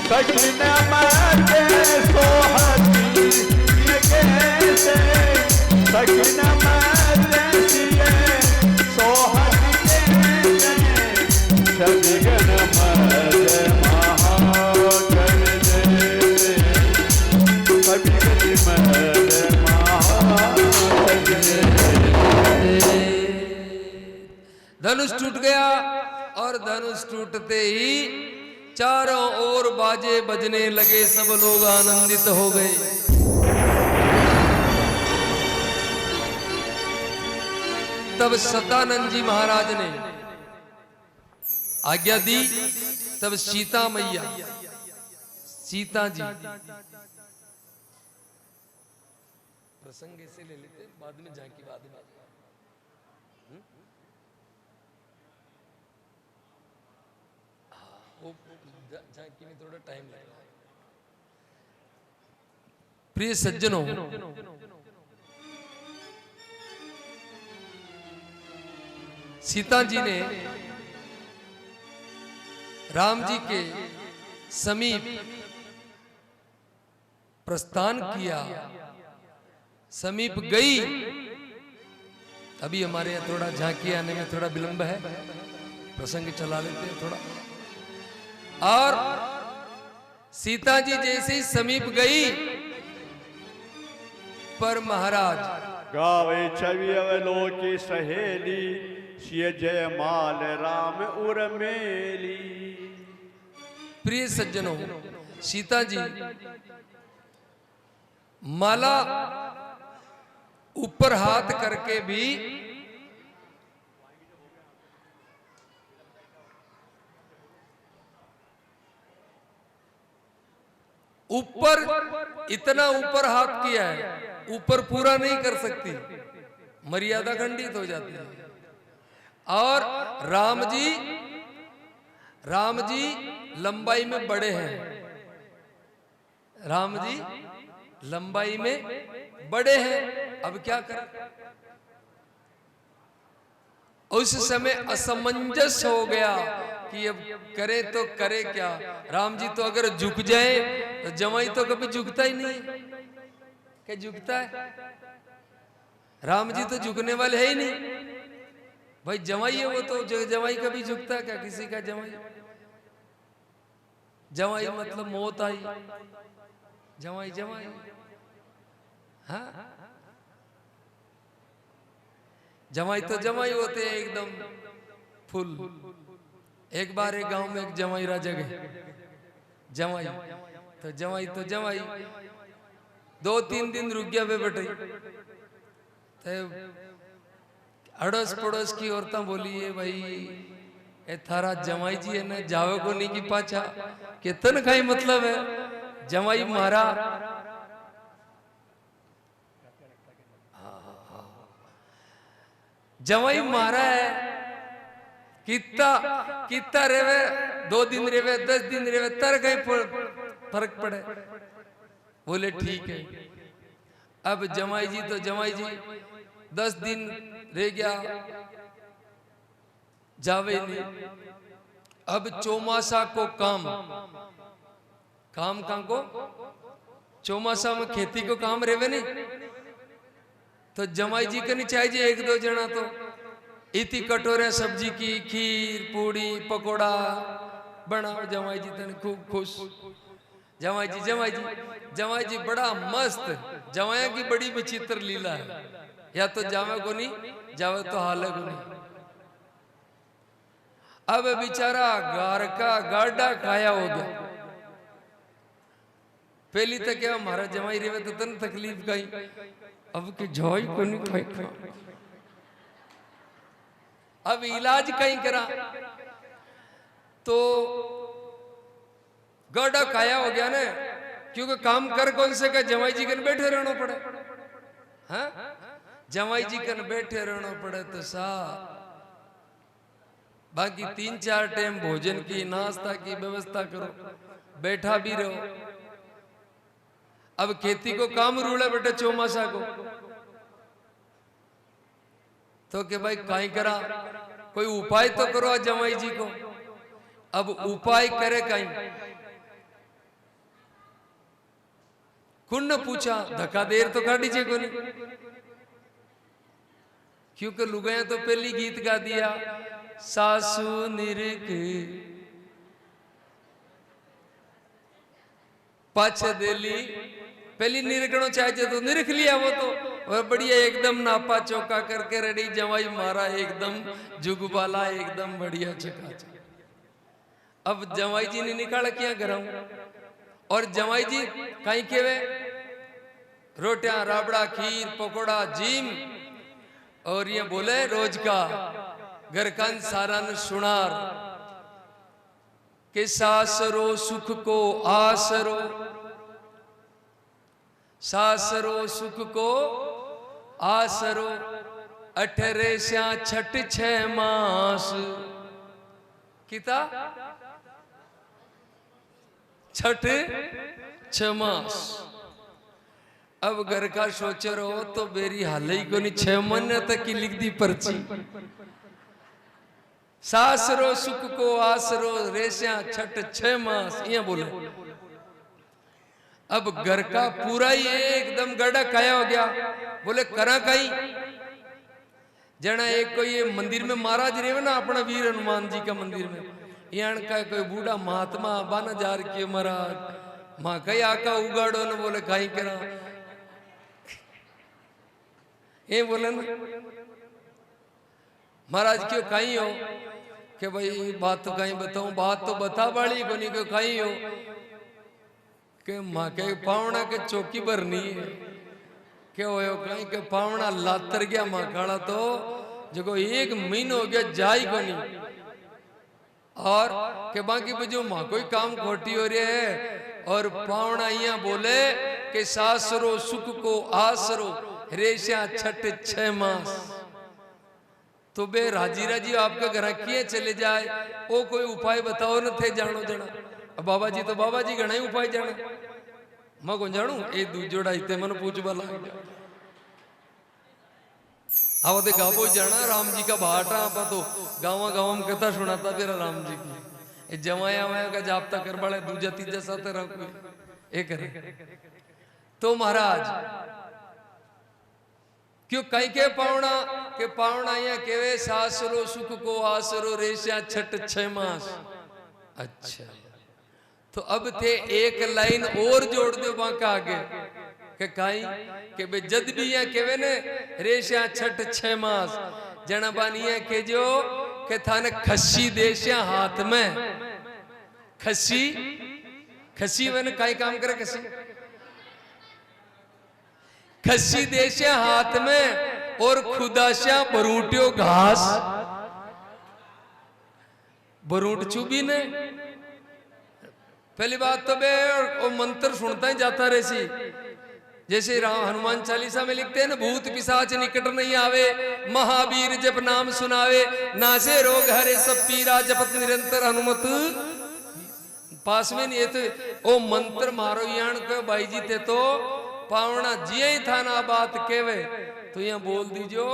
सखिन मते सोहती कैसे, सखिन मते सिए सोहती कैसे। सदिगन मते महागण जय, सदिगन मते महागण जय। और धनुष टूटते ही चारों ओर बाजे बजने लगे, सब लोग आनंदित हो गए। तब सदानंद जी महाराज ने आज्ञा दी। तब सीता मैया, सीता जी, प्रसंग ऐसे ले लेते बाद में, झांकी बाद में। वो झांकी में थोड़ा टाइम लगेगा। प्रिय सज्जनों, सीता जी ने राम जी के समीप प्रस्थान किया, समीप गई। अभी हमारे यहाँ थोड़ा झांकी आने में थोड़ा विलंब है, प्रसंग चला लेते हैं थोड़ा। और सीता जी जैसे ही समीप गई, पर महाराज गावे छवि अवलोकी सहेली, सिय जय माल राम उर्मेली। प्रिय सज्जनों, सीता जी माला ऊपर हाथ करके भी ऊपर, इतना ऊपर हाथ किया है, ऊपर पूरा नहीं कर सकती, मर्यादा खंडित हो जाती है। और राम जी लंबाई में बड़े हैं, राम जी लंबाई में बड़े हैं। अब क्या करें? उस समय असमंजस हो गया कि अब करे तो करे क्या। राम जी तो अगर झुक जाए तो जमाई तो कभी झुकता ही नहीं, क्या झुकता है? राम जी तो झुकने वाले है ही नहीं भाई। जमाई है वो तो, जमाई कभी झुकता है क्या किसी का? जमाई मतलब मौत आई, जमाई हाँ, जमाई तो जमाई होते हैं एकदम फुल। एक बार एक गांव में एक जमाई राजा गए, जमाई तो जमाई 2-3 दिन रुक गया वे बेटे। अड़ोस पड़ोस की औरतें बोली है भाई ए थारा जमाई जी है ना, जावे को नहीं की पाछा के तन खाई मतलब है जमाई मारा। जमाई मारा है, कितना रेवे, 2 दिन रेवे, 10 दिन रेवे, तर कहीं फर्क पड़े। बोले ठीक है। अब जमाई जी 10 दिन रह गया, जावे नहीं। अब चौमासा को काम को चौमासा में खेती को काम रेवे नहीं, तो जमाई जी का नहीं चाहिए 1-2 जना तो इतनी कटोरे सब्जी की, खीर पूड़ी पकोड़ा बनाओ। जमाई जी तने खूब खुश। जमाई जी बड़ा मस्त। जमाया की बड़ी विचित्र लीला है, या तो जावे को नहीं, जावे तो हाले को नहीं। अब बेचारा गार का गाड़ा खाया हो गया। पहली तक क्या हमारा जमाई रेवे तो तन तकलीफ गई, अब के जवाई को नहीं खाई। अब इलाज कहीं करा तो गाड़ा खाया हो गया ना, क्योंकि काम कर कौन से का, जमाई जी कन बैठे रहना पड़े। हाँ, जमाई जी कन बैठे रहना पड़े तो सा बाकी 3-4 टाइम भोजन की, नाश्ता की व्यवस्था करो, बैठा भी रहो। अब खेती को काम रूड़ा बेटा चौमासा को, तो के भाई काई करा, कोई उपाय तो करो जमाई जी को। अब उपाय करे काई, कुन्न पूछा, धक्का देर तो काटी चे को नहीं, क्योंकि लुगाया तो पहली गीत गा दिया, सासू निरक पाछे देली। पहली निरकणो चाहिए तो निरख लिया वो तो, और बढ़िया एकदम नापा चौका करके रेडी। जवाई मारा एकदम जुगबाला, एकदम बढ़िया चकाचक। अब जवाई जी ने निकाला क्या गरम, और जवाई जी कहीं के वे रोटियां राबड़ा खीर पकोड़ा जीम, और ये बोले रोज का घर का सारन सुनार के सासरो सुख को आसरो, सासरो सुख को आसरो, 18 स्या 6 मास किता 6 मास। अब घर का सोच रहो तो बेरी हाल ही को नहीं 6 महीने तक की लिख दी पर्ची। सासरो सुख को आसरो रेशा 6 मास ये बोले। अब घर का पूरा ही एकदम गड़ा काया हो गया। बोले करा कहीं जना एक कोई ये मंदिर में महाराज रहे ना अपना वीर हनुमान जी का मंदिर में, यान का कोई बूढ़ा महात्मा बाना जार के महाराज माँ कई आका उगाड़ो न, बोले कहीं करा ये बोले ना महाराज क्यों कहीं हो कि भाई बात तो कहीं बताऊं, बात तो बता बाड़ी को नहीं, कहीं हो के माँ के पावना के चौकी भरनी है क्या हो कहीं के पावना लातर गया माँ काड़ा तो जो 1 महीना हो गया जाई को नहीं, और के बाकी बजो माँ कोई काम खोटी हो रही है। और पावना यहाँ बोले कि सासरो सुख को आसरो रेशा 6 मास। तो बे राजी राजी आपका घर किए चले जाए, वो कोई उपाय बताओ न थे जानो जना। अब बाबा जी तो बाबा जी घना ही उपाय जाने, मैं कौन जानू ये दूजोड़ा इतने मन पूछवा लग गया। आओ दे गावो जाना राम जी का भाटा आप तो गाँव गाँव में कथा सुनाता तेरा राम जी की जमाया वमाया का जापता कर बड़े दूजा तीजा साथ रखो एक करे। तो महाराज क्यों कहीं के पावना या केवे सासरो सुख को आसरो रेशा 6 मास। अच्छा तो अब थे एक लाइन और जोड़ दो बाका आगे के काई के बे जद भी या केवे ने रेशा 6 मास जना बानिया के जो के थाने खसी देशा हाथ में, खसी मैंने काई काम करे खसी देशा हाथ में और खुदाशा बरूटियो घास, बरूट चुबी ने पहली बात तो बे वो मंत्र सुनता ही जाता रही, जैसे राम हनुमान चालीसा में लिखते हैं ना भूत पिशाच निकट नहीं आवे, महावीर जब नाम सुनावे, नासे रोग हरे सब पीरा, जपत निरंतर हनुमत पास में नहीं है। तो ओ मंत्र मारो यान के भाई जी थे तो पावना जिया ही था ना बात केवे तो यहाँ बोल दीजो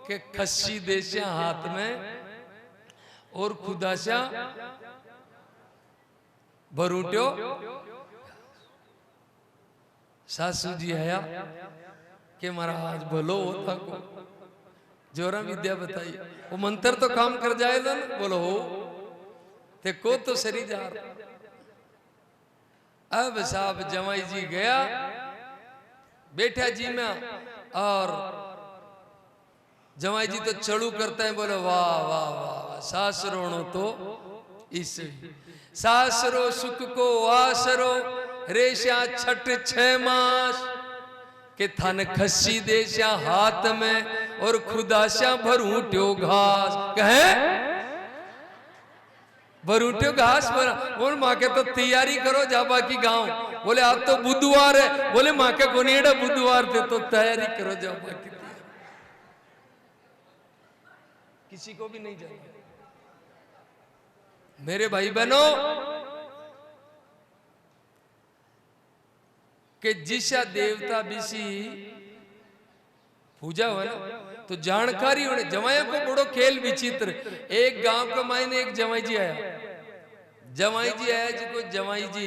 कि खस्सी देशा हाथ में और खुदाशा बरूट्यो। सासू जी आया कि महाराज बोलो होता को जोरा विद्या बताइए, वो मंत्र तो काम कर जाएगा ना, बोलो हो ते को तो सरी जा रहा। अब साहब जमाई जी गया बैठा जी में, और जमाई जी तो चढ़ू करता है, बोले वाह वाह वाह सासरोणो तो इस सासरो सुख को आसरो रेशा 6 मास के थन खसी देशा हाथ में और खुदाशा भरूट्यो घास। कहे भरूट्यो घास बोले माँ के तो तैयारी करो जाबा की गांव। बोले आज तो बुधवार है, बोले माँ के कोनेड़ा बुधवार थे तो तैयारी करो जाबा की। किसी को भी नहीं जाना मेरे भाई बहनों के जिसा देवता बिसी पूजा हो ना तो जानकारी होने। जमाया को बड़ो खेल विचित्र, एक गांव के मायने एक जमाई जी आया जी को जमाई जी